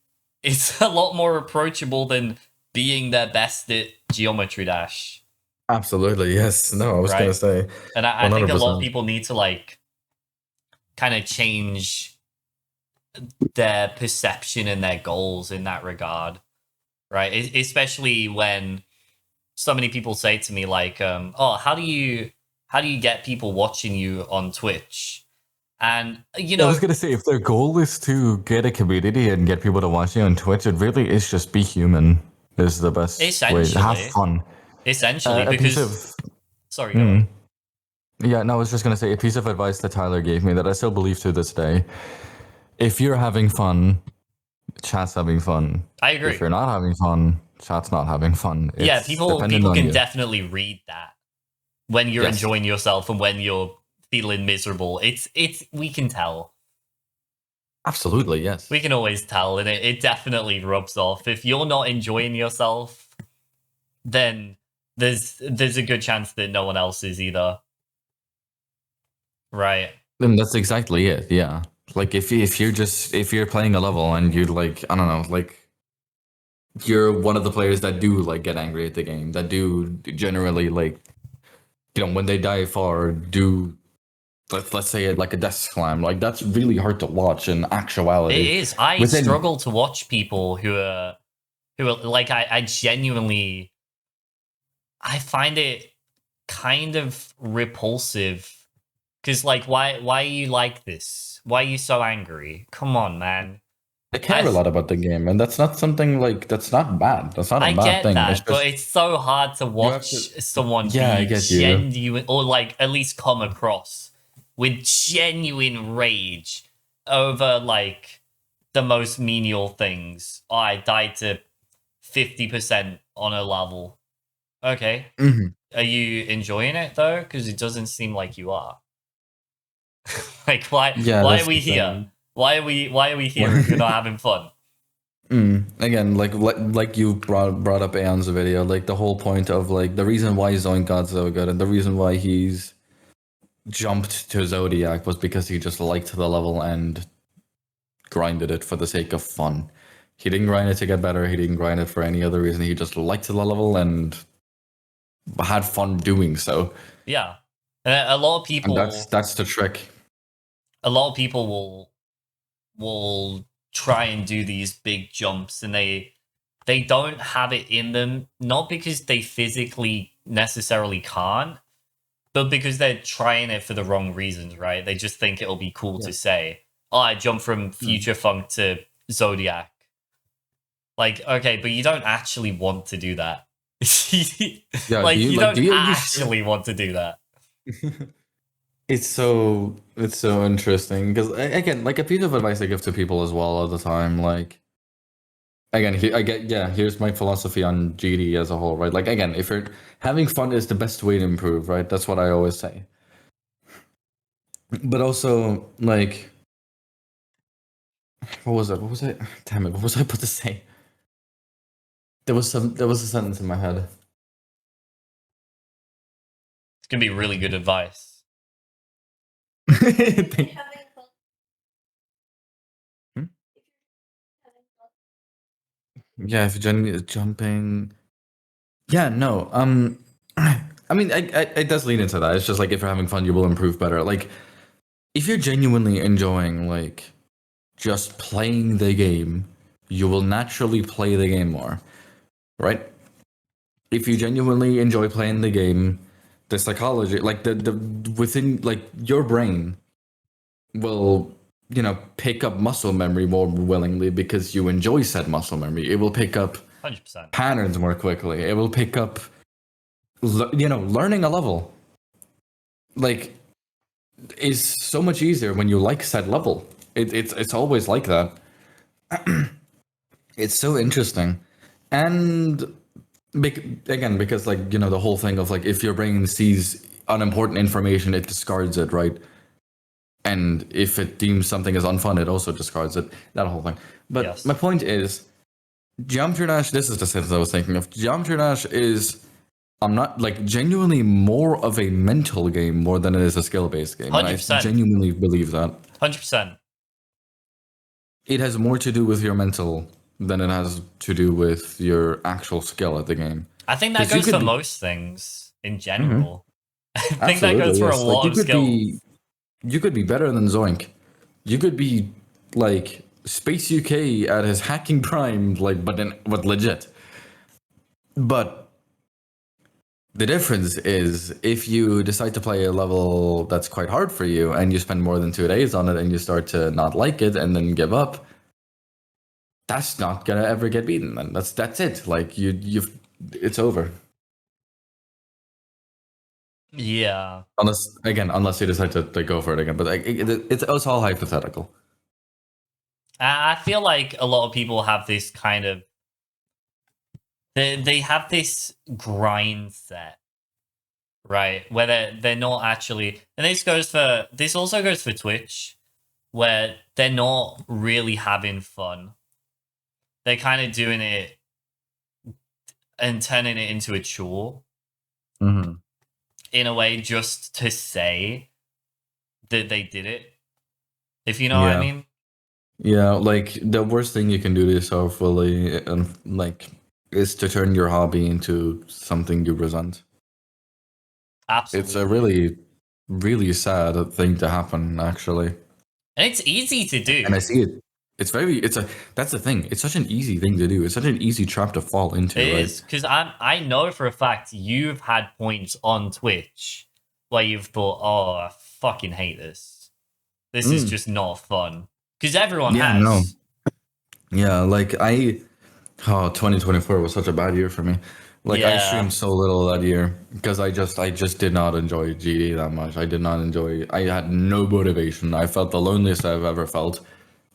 is a lot more approachable than being their best at Geometry Dash, Absolutely, yes. No, I was gonna right? say And I think a lot of 100%. people need to like kind of change their perception and their goals in that regard, right? Especially when so many people say to me like, "Oh, how do you get people watching you on Twitch?" And you I was know, gonna say, if their goal is to get a community and get people to watch you on Twitch, it really is just be human. Is the best way. Have essentially, fun. A piece because of sorry, go ahead. yeah, no, I was just gonna say a piece of advice that Tyler gave me that I still believe to this day. If you're having fun, chat's having fun. I If agree. you're not having fun, chat's not having fun. Yeah, It's dependent people on can you. definitely read that when you're Yes. enjoying yourself and when you're feeling miserable. It's we can tell. Absolutely, yes. We can always tell, and it definitely rubs off. If you're not enjoying yourself, then there's a good chance that no one else is either. Right. And that's exactly it. Yeah. Like if you're playing a level and you're like, I don't know, like you're one of the players that do like get angry at the game, that do generally like, when they die far, do let's say it like a death slam, like that's really hard to watch in It actuality. is. I Within struggle to watch people who are like I genuinely I find it kind of repulsive because like why are you like this? Why are you so angry? Come on, man. I care a lot about the game, and that's not something like that's not bad. That's not a I bad get thing. It's that, but just it's so hard to you have watch to. someone Yeah, I be get you. genuine or like at least come across with genuine rage over like the most menial things. Oh, I died to 50% on a level. Okay. Mhm. Are you enjoying it though? Because it doesn't seem like you are. Like Yeah, why are that's we the here? thing. Why are we here if you're not having fun? Again, like you brought up Aeon's video, like the whole point of like the reason why Zoink got so good and the reason why he's jumped to Zodiac was because he just liked the level and grinded it for the sake of fun. He didn't grind it to get better. He didn't grind it for any other reason. He just liked the level and had fun doing so. Yeah. And a lot of And people that's the trick. will try and do these big jumps and they don't have it in them, not because they physically necessarily can't, but because they're trying it for the wrong reasons, right? They just think it'll be cool to say, oh, I jumped from Future Funk to Zodiac. Like, okay, but you don't actually want to do that. Yeah, Like, you don't you actually want to do that. It's so interesting because again, like a piece of advice I give to people as well all the time, like again, here's my philosophy on GD as a whole, right? Like again, if you're having fun is the best way to improve, right? That's what I always say. But also, like, what was it? What was it? Damn it! What was I about to say? There was a sentence in my head. It's gonna be really good advice. Thank- Having fun. Hmm? Having fun. Yeah, if you're jumping. Yeah, no. I mean, it does lead into that. It's just like if you're having fun, you will improve better. Like, if you're genuinely enjoying like just playing the game, you will naturally play the game more, right? If you genuinely enjoy playing the game, the psychology, like the within like your brain will pick up muscle memory more willingly because you enjoy said muscle memory. It will pick up 100%. patterns more quickly. It will pick up learning a level like is so much easier when you like said level. It's always like that. It's so interesting, and again because like the whole thing of like if your brain sees unimportant information, it discards it, right? And if it deems something as unfun, it also discards it. That whole thing. But Yes. my point is, Geometry Dash. This is the sentence I was thinking of. Geometry Dash is. I'm not like genuinely more of a mental game more than it is a skill-based game. And I 100%. genuinely believe that 100%. it has more to do with your mental than it has to do with your actual skill at the game. I think that 'Cause you goes could for be- most things in general. I think that Absolutely, goes for a yes. Like, lot of skills. you could be better than Zoink. You could be like Space UK at his hacking prime, like but legit. But The difference is if you decide to play a level that's quite hard for you and you spend more than 2 days on it and you start to not like it and then give up, that's not gonna ever get beaten. Then that's it. Like you've it's over. Yeah. Unless you decide to go for it again. But like, it's all hypothetical. I feel like a lot of people have this kind of they have this grind set, right? Where they're not actually, and this also goes for Twitch, where they're not really having fun. They're kind of doing it and turning it into a chore in a way, just to say that they did it. If you know what I mean. Yeah, like the worst thing you can do to yourself, really, like, is to turn your hobby into something you resent. Absolutely. It's a really, really sad thing to happen, actually. And it's easy to do. And I see it. That's the thing. It's such an easy thing to do. It's such an easy trap to fall into. It right? is, because I know for a fact you've had points on Twitch where you've thought, oh, I fucking hate this. This is just not fun. Because everyone has. No. Yeah, like 2024 was such a bad year for me. Like I streamed so little that year because I just did not enjoy GD that much. I did not enjoy. I had no motivation. I felt the loneliest I've ever felt,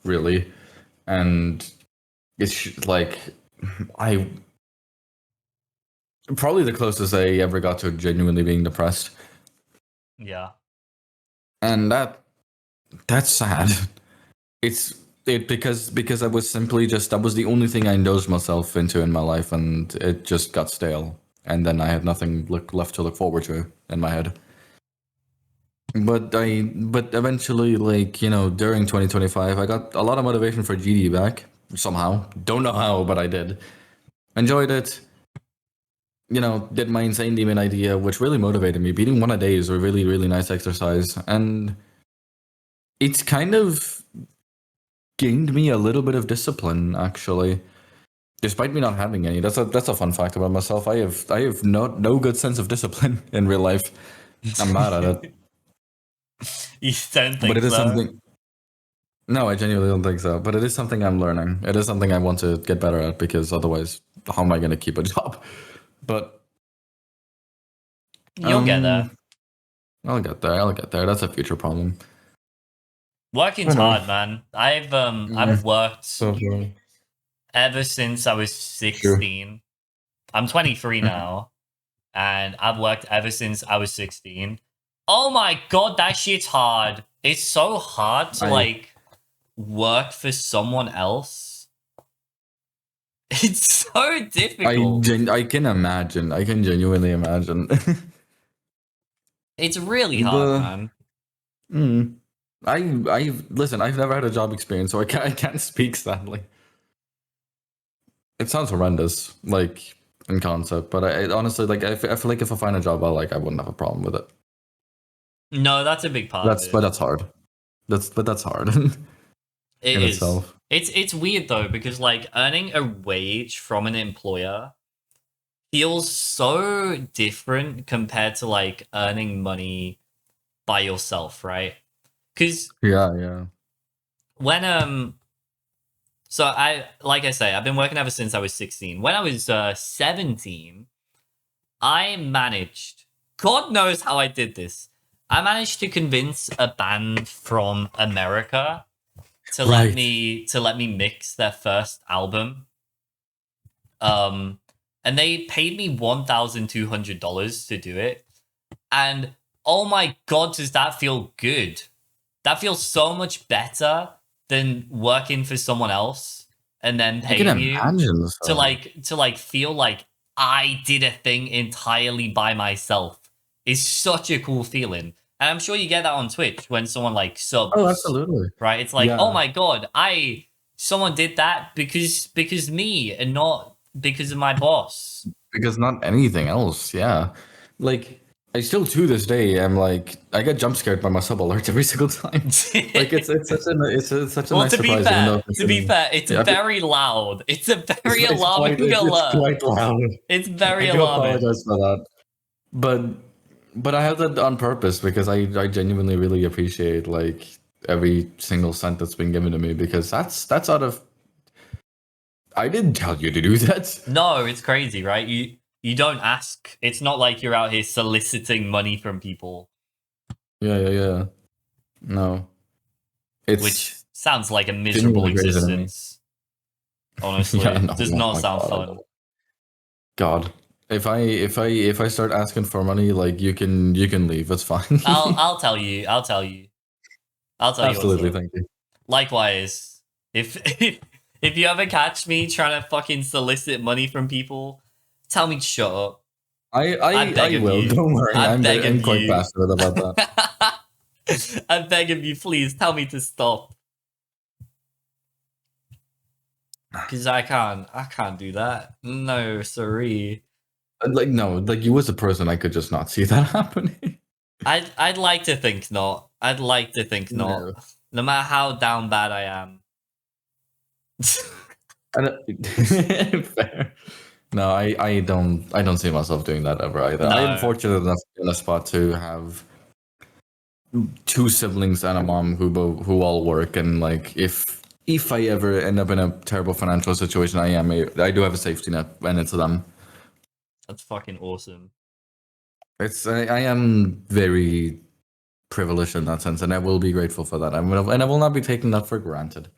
really, and it's like I probably the closest I ever got to genuinely being depressed. Yeah, and that's sad. Because I was simply that was the only thing I indulged myself into in my life, and it just got stale. And then I had nothing left to look forward to in my head. But eventually, like, during 2025, I got a lot of motivation for GD back somehow. Don't know how, but I did. Enjoyed it. Did my Insane Demon idea, which really motivated me. Beating one a day is a really, really nice exercise, and it's kind of gained me a little bit of discipline, actually, despite me not having any. That's a fun fact about myself. I have no good sense of discipline in real life. I'm mad at it. You don't think but it is so? something. No, I genuinely don't think so. But it is something I'm learning. It is something I want to get better at, because otherwise, how am I going to keep a job? But you'll get there. I'll get there. That's a future problem. Working's hard, man. I've worked ever since I was 16. Sure. I'm 23 now, and I've worked ever since I was 16. Oh my god, that shit's hard. It's so hard to work for someone else. It's so difficult. I can imagine. I can genuinely imagine. It's really hard, man. Listen, I've never had a job experience, so I can't speak sadly. It sounds horrendous, like, in concept, but I honestly, like, I feel like if I find a job I like, I wouldn't have a problem with it. No, that's a big part of it. But that's hard. That's hard. It is. Itself. It's weird though, because like earning a wage from an employer feels so different compared to like earning money by yourself, right? Because when so like I say, I've been working ever since I was 16. When I was 17, I managed, God knows how I did this, I managed to convince a band from America to let me mix their first album. And they paid me $1,200 to do it. And oh my god, does that feel good? That feels so much better than working for someone else and then paying you to feel like I did a thing entirely by myself. It's such a cool feeling. And I'm sure you get that on Twitch when someone like subs. Oh, absolutely. Right? It's like, oh my god, someone did that because me and not because of my boss. Because not anything else, yeah. Like, I still to this day am like, I get jump scared by my sub alerts every single time. Like it's such a nice surprise. To be fair, it's very loud. It's a very alarming alert. It's quite loud. It's very alarming. I apologize for that. but I have that on purpose because I genuinely really appreciate like every single cent that's been given to me because that's out of I didn't tell you to do that. No, it's crazy, right? You don't ask. It's not like you're out here soliciting money from people, Yeah. No, it's which sounds like a miserable genuinely crazy to me. existence. Honestly, Yeah, no, does oh not my sound God, fun. God, if I start asking for money, like you can leave. It's fine. I'll tell you. I'll tell you. I'll tell you what's Absolutely, up. thank you. Likewise, if if you ever catch me trying to fucking solicit money from people, tell me to shut up. I beg I of will. you. Don't worry. I beg I'm of quite you. passionate about that. I beg of you, please tell me to stop. Because I can't do that. No, sorry. Like no, like you as a person, I could just not see that happening. I'd like to think not. I'd like to think not. No. No matter how down bad I am. Fair. No, I don't see myself doing that ever either. I am No. fortunate enough in a spot to have two siblings and a mom who all work, and like if I ever end up in a terrible financial situation, I do have a safety net, and it's them. That's fucking awesome. I am very privileged in that sense, and I will be grateful for that. And I will not be taking that for granted.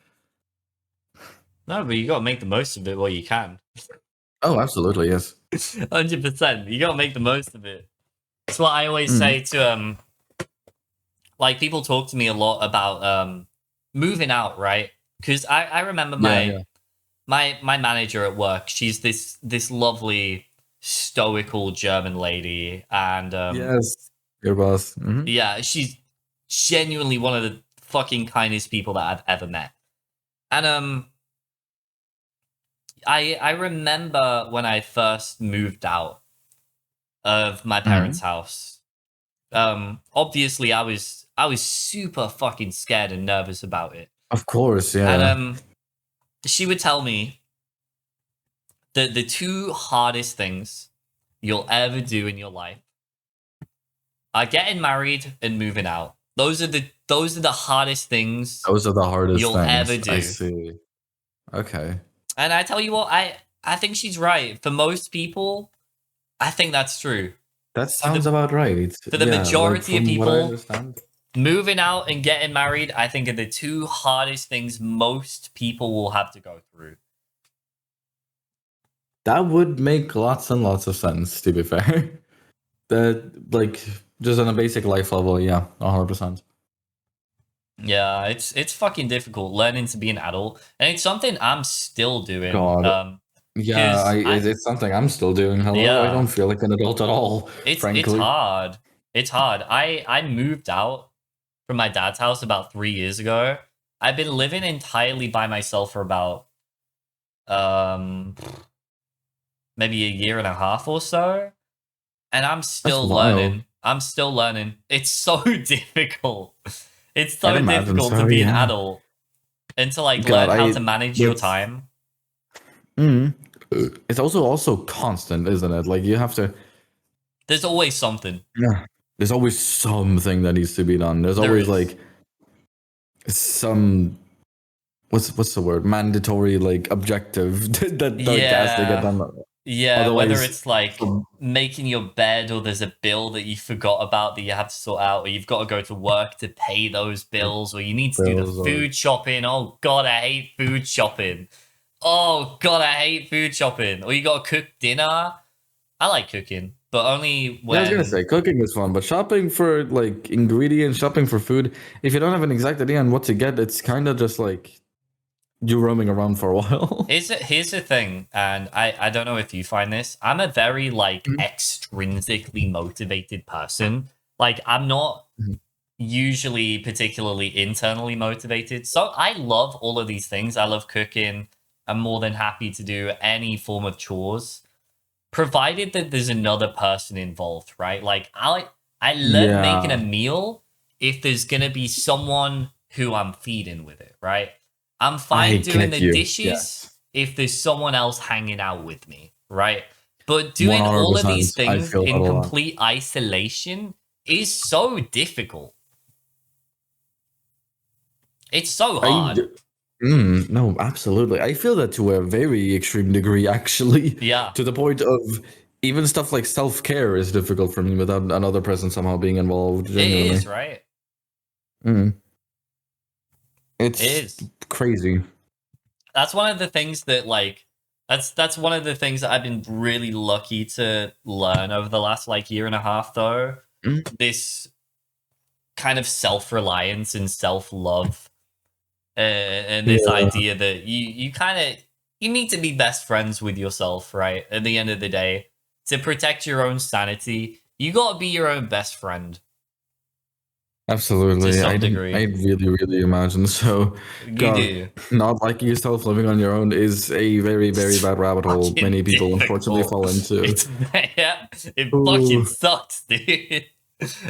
No, but you gotta make the most of it while you can. Oh, absolutely, yes. 100%. You gotta make the most of it. That's what I always say to like people talk to me a lot about moving out, right? Because I remember my manager at work, she's this lovely stoical German lady, and Yes, your boss. Mhm. yeah, she's genuinely one of the fucking kindest people that I've ever met. And I remember when I first moved out of my parents' house. Obviously I was super fucking scared and nervous about it. Of course, yeah. And she would tell me that the two hardest things you'll ever do in your life are getting married and moving out. Those are the hardest things Those are the hardest you'll things. ever do. I see. Okay. And I tell you what, I think she's right. For most people, I think that's true. That sounds about right. For the majority of from what I people, understand. moving out and getting married, I think, are the two hardest things most people will have to go through. That would make lots and lots of sense, to be fair. That, like, just on a basic life level, yeah, 100%. Yeah, it's fucking difficult learning to be an adult, and it's something I'm still doing. God. Yeah, it's something I'm still doing. Hello, Yeah. I don't feel like an adult at all, frankly. It's hard. It's hard. I moved out from my dad's house about 3 years ago. I've been living entirely by myself for about maybe a year and a half or so, and I'm still learning. I'm still learning. It's so difficult. It's so difficult to be an adult and to like learn how to manage your time. It's also constant, isn't it? Like you have to. There's always something. Yeah. There's always something that needs to be done. There's always like some what's the word? Mandatory like objective that has to get done. Yeah, otherwise, whether it's like making your bed or there's a bill that you forgot about that you have to sort out, or you've got to go to work to pay those bills, or you need to do the food shopping. Oh god, I hate food shopping. Oh god, I hate food shopping. Or you got to cook dinner. I like cooking, but only when... I was gonna say cooking is fun, but shopping for like ingredients, shopping for food, if you don't have an exact idea on what to get, it's kind of just like you roaming around for a while. Here's the thing, and I don't know if you find this. I'm a very like extrinsically motivated person. Like I'm not usually particularly internally motivated. So I love all of these things. I love cooking. I'm more than happy to do any form of chores, provided that there's another person involved, right? Like I love making a meal if there's gonna be someone who I'm feeding with it, right? I'm fine doing the dishes if there's someone else hanging out with me, right? But doing all of these 100%. I things feel that in a lot. complete isolation is so difficult. It's so hard. No, absolutely. I feel that to a very extreme degree, actually, Yeah. to the point of even stuff like self-care is difficult for me without another person somehow being involved. It Genuinely, is, right? it's It is. crazy. That's one of the things that like that's one of the things that I've been really lucky to learn over the last like year and a half though. Mm. This kind of self-reliance and self-love and this Yeah, idea that you kind of you need to be best friends with yourself, right? At the end of the day, to protect your own sanity, you got to be your own best friend to absolutely. some I degree. really, really imagine so. You God, do. not liking yourself living on your own is a very, very bad rabbit hole. Fucking Many people unfortunately difficult. fall into. It's yeah, it fucking Ooh. sucks, dude.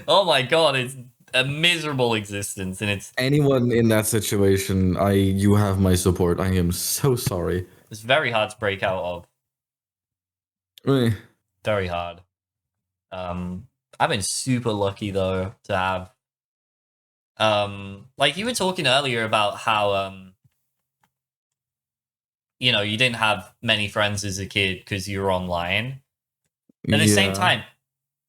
Oh my god, it's a miserable existence, and Anyone in that situation, you have my support. I am so sorry. it's very hard to break out of. Eh, Very hard. I've been super lucky though to have like you were talking earlier about how you know you didn't have many friends as a kid because you were online. At the same Yeah, time,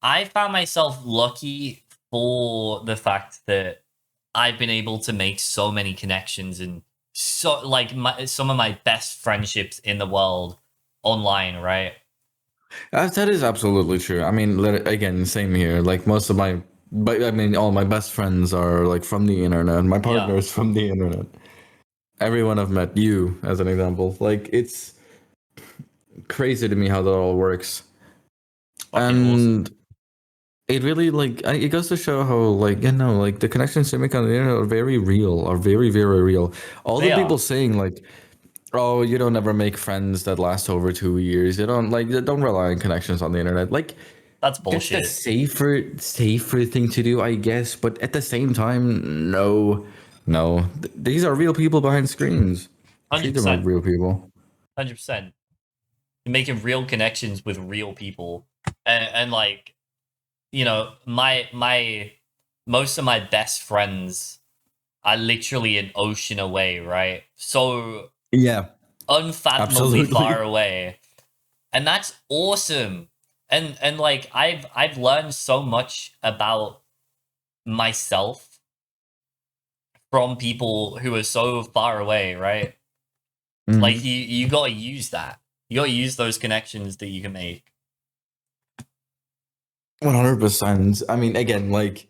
I found myself lucky for the fact that I've been able to make so many connections and so like some of my best friendships in the world online, right? that is absolutely true. I mean, again, same here. Like most of my, but I mean, all my best friends are like from the internet. My Yeah, partner is from the internet. Everyone I've met, you as an example. Like it's crazy to me how that all works, fucking awesome. and it really it goes to show how like the connections you make on the internet are very real, are very, very real. All the They people are. saying like, oh, you don't ever make friends that last over 2 years. You don't rely on connections on the internet. Like That's that's the bullshit. safer thing to do, I guess. But at the same time, no. These are real people behind screens. Treat them like 100%. real people. 100%. You're making real connections with real people. And like, you know, my most of my best friends are literally an ocean away, right? So Yeah, unfathomably far absolutely. away. And that's awesome. And like I've learned so much about myself from people who are so far away, right? Like Mhm. you got to use that. You got to use those connections that you can make. 100%. I mean, again, like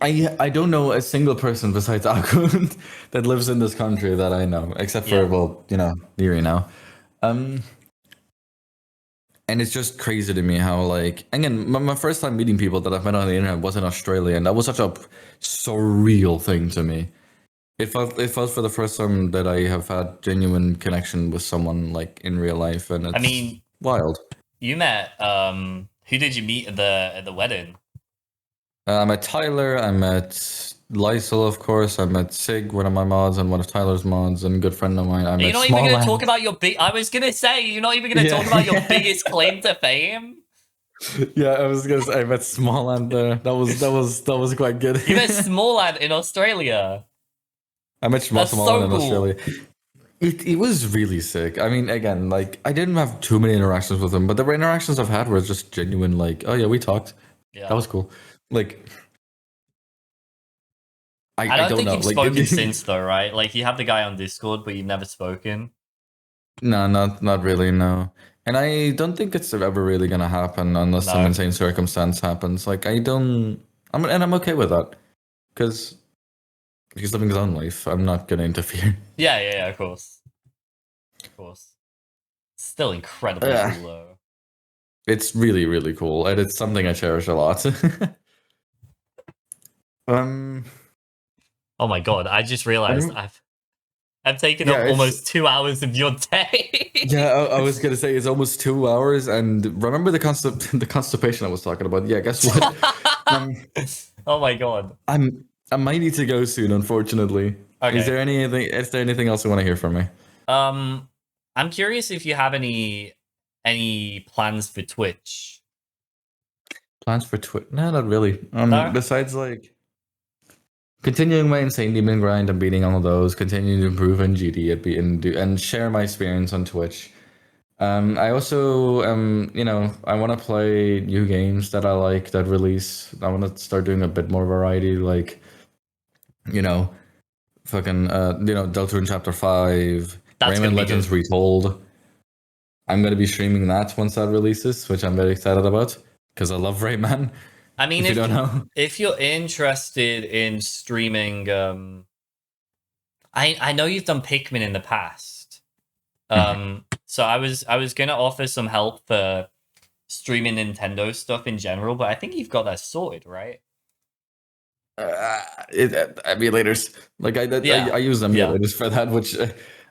I don't know a single person besides Akun that lives in this country that I know, except for Yeah. well, Yuri now. Um, and it's just crazy to me how like again, my first time meeting people that I've met on the internet was in Australia, and that was such a surreal thing to me. It felt for the first time that I have had genuine connection with someone like in real life, and I it's mean, wild. you met who did you meet at the wedding? I met Tyler. I met Lysel, of course. I met Sig, one of my mods, and one of Tyler's mods, and a good friend of mine. I Are you met not even going to talk Smallland. about your big I was going to say you're not even going to Yeah, talk about your yeah, biggest claim to fame? yeah. I was gonna say I met Smallland there. That was quite good. You met Small Lad in Australia. I met That's Smallland so in Australia. cool. It was really sick. I mean, again, like I didn't have too many interactions with him, but the interactions I've had were just genuine. Like, oh yeah, we talked. That Yeah. was cool. Like, I I don't don't think know. you've Like, spoken since though, right? Like you have the guy on Discord, but you've never spoken. no, not really. No, and I don't think it's ever really gonna happen unless some No. insane circumstance happens. Like, I don't. I'm okay with that because he's living his own life. I'm not gonna interfere. Yeah, of course. Of course. Still incredibly Uh, cool though. it's really, really cool, and it's something I cherish a lot. um, Oh my god, I just realized and- I've taken up yeah, it's almost 2 hours of your day. yeah. I was gonna say it's almost 2 hours, and remember the the constipation I was talking about. Yeah, guess what? Um, Oh my god. I might need to go soon, unfortunately. Okay. Is there anything else you want to hear from me? Um I'm curious if you have any plans for Twitch. Plans for Twitch? No, not really. No? Besides like continuing my insane demon grind and beating all of those, continuing to improve in GD and share my experience on Twitch. I also I want to play new games that I like that release. I want to start doing a bit more variety, like you know, fucking Deltarune Chapter 5, That's gonna Rayman be Legends good. Retold. I'm gonna be streaming that once that releases, which I'm very excited about because I love Rayman. I mean, If you don't know, if you're interested in streaming, I know you've done Pikmin in the past. So I was gonna offer some help for streaming Nintendo stuff in general, but I think you've got that sorted, right? emulators like Yeah, I use yeah. emulators for that, which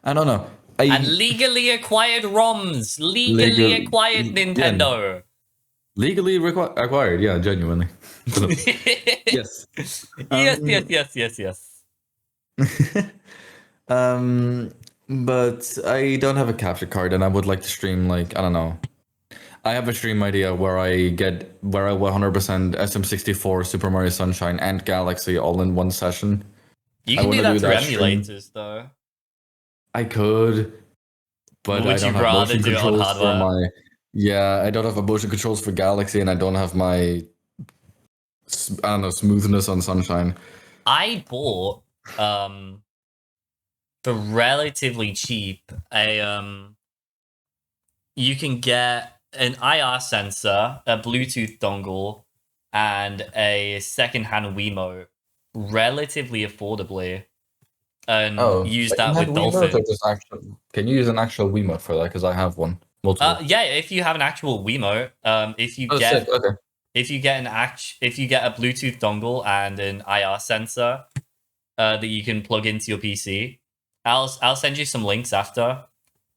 I don't know. And I legally acquired ROMs, legally legal acquired yeah, Nintendo. legally acquired, yeah, genuinely. yes, Yes. yes, Um, yes, yes. um, but I don't have a capture card, and I would like to stream like I don't know. I have a stream idea where I 100% SM64, Super Mario Sunshine, and Galaxy all in one session. You I can want do to that do through that stream. emulators, though. I could, but I Would you don't have rather motion do it on controls for hardware? my. Yeah, I don't have a motion controls for Galaxy, and I don't have my. I don't know, smoothness on Sunshine. I bought for relatively cheap you can get an IR sensor, a Bluetooth dongle, and a secondhand Wiimote relatively affordably, and Oh, use that secondhand with Wiimote or Dolphin. just actual? Can you use an actual Wiimote for that? Because I have one, multiple. Yeah, if you have an actual Wiimote, Oh, sick. Okay. if you get if you get a Bluetooth dongle and an IR sensor that you can plug into your PC, I'll send you some links after.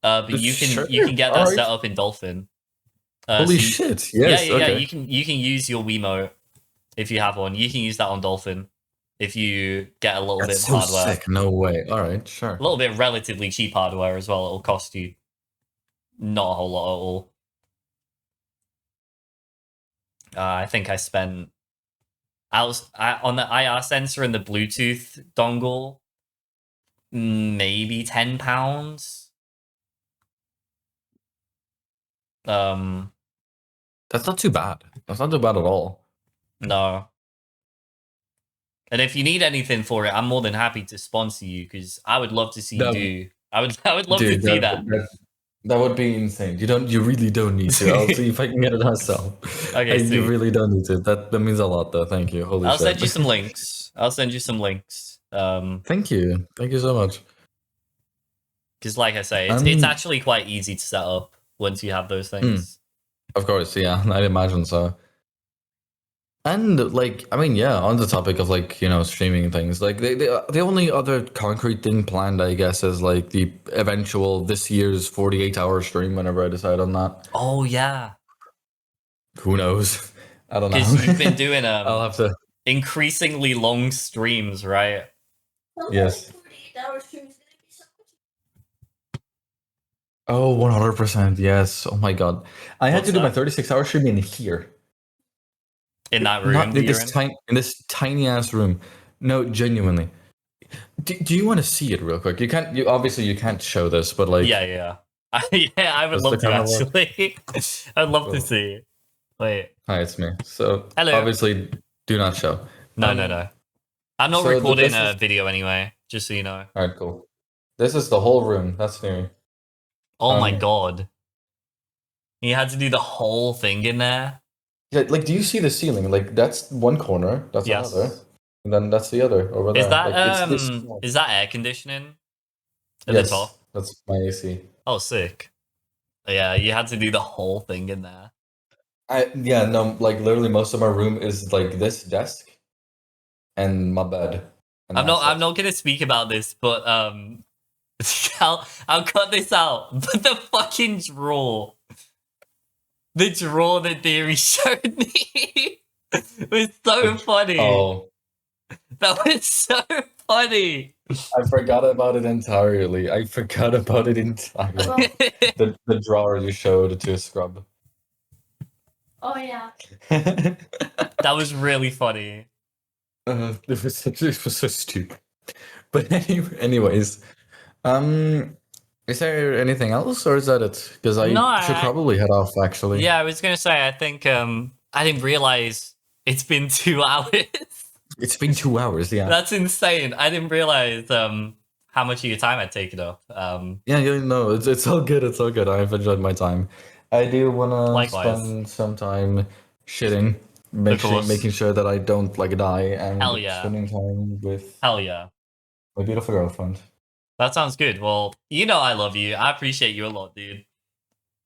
But Sure. you can get All that right. set up in Dolphin. Holy So shit! yeah, Yes. yeah. Okay. You can use your Wiimote if you have one. You can use that on Dolphin if you get a little bit That's of so hardware, sick. No way. All right. a Sure. little bit relatively cheap hardware as well. It'll cost you not a whole lot at all. I think I spent on the IR sensor and the Bluetooth dongle, maybe £10. Um, That's not too bad. That's not too bad at all. no. And if you need anything for it, I'm more than happy to sponsor you because I would love to see you That, do. I would love to dude, see that. that would be insane. You really don't need to. I'll see if I can get it myself. Okay, You sweet. really don't need to. That means a lot, though. Thank you. Holy I'll shit. send you some links. I'll send you some links. Thank you. Thank you so much. Because like I say, it's Um, actually quite easy to set up once you have those hmm, things. of course, yeah, I'd imagine so. And like, I mean, yeah, on the topic of like, streaming things, like the only other concrete thing planned, I guess, is like the eventual this year's 48-hour stream whenever I decide on that. Oh yeah, Who knows? I don't because know. you've been doing I'll have to. increasingly long streams, right? Yes. 48-hour stream is gonna be so much. Oh, 100%. Yes. Oh my God. I had What's to do my that? 36-hour stream in here. In that room Not that in you're this in? tiny ass room. No, genuinely. Do you want to see it real quick? You can't. You obviously you can't show this, but like, Yeah. Yeah, I would does the love to camera work? actually. I'd love to Cool. see. Wait. Hi, it's me. So Hello. obviously, do not show. No. I'm not So recording this a is video anyway, just so you know. all right. Cool. This is the whole room. That's new. Oh my Um, god. You had to do the whole thing in there? yeah, like, do you see the ceiling? Like, that's one corner. That's another, Yes. and then that's the other over there. Like, it's this. Is that air conditioning at the Yes, top? that's my AC. Oh sick. Yeah, you had to do the whole thing in there. Yeah, no, like literally most of my room is like this desk and my bed, and that's I'm it. not gonna speak about this, but I'll cut this out. But the fucking drawer. The drawer that Theory showed me was so funny. Oh, That was so funny. I forgot about it entirely. I forgot about it entirely. Well, The drawer you showed to Scrub. oh yeah. That was really funny. It was so stupid. But anyways, is there anything else, or is that it? Because I No, should probably head off, actually. Yeah, I was gonna say. I think I didn't realize it's been 2 hours. It's been 2 hours. Yeah. That's insane. I didn't realize how much of your time I'd taken up. Yeah, no, it's all good. It's all good. I've enjoyed my time. I do wanna Likewise. spend some time shitting, course. making sure that I don't like die, and Hell yeah. spending time with Hell yeah. my beautiful girlfriend. That sounds good. Well, I love you. I appreciate you a lot, dude.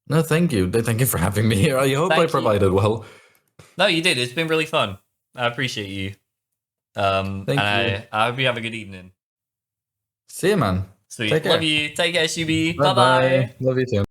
No, thank you. Thank you for having me here. I hope Thank I you. provided well. No, you did. It's been really fun. I appreciate you. Thank you. I hope you have a good evening. See you, man. Sweet. Take care. Love you. Take care, Shubhy. Bye Bye bye. Love you too.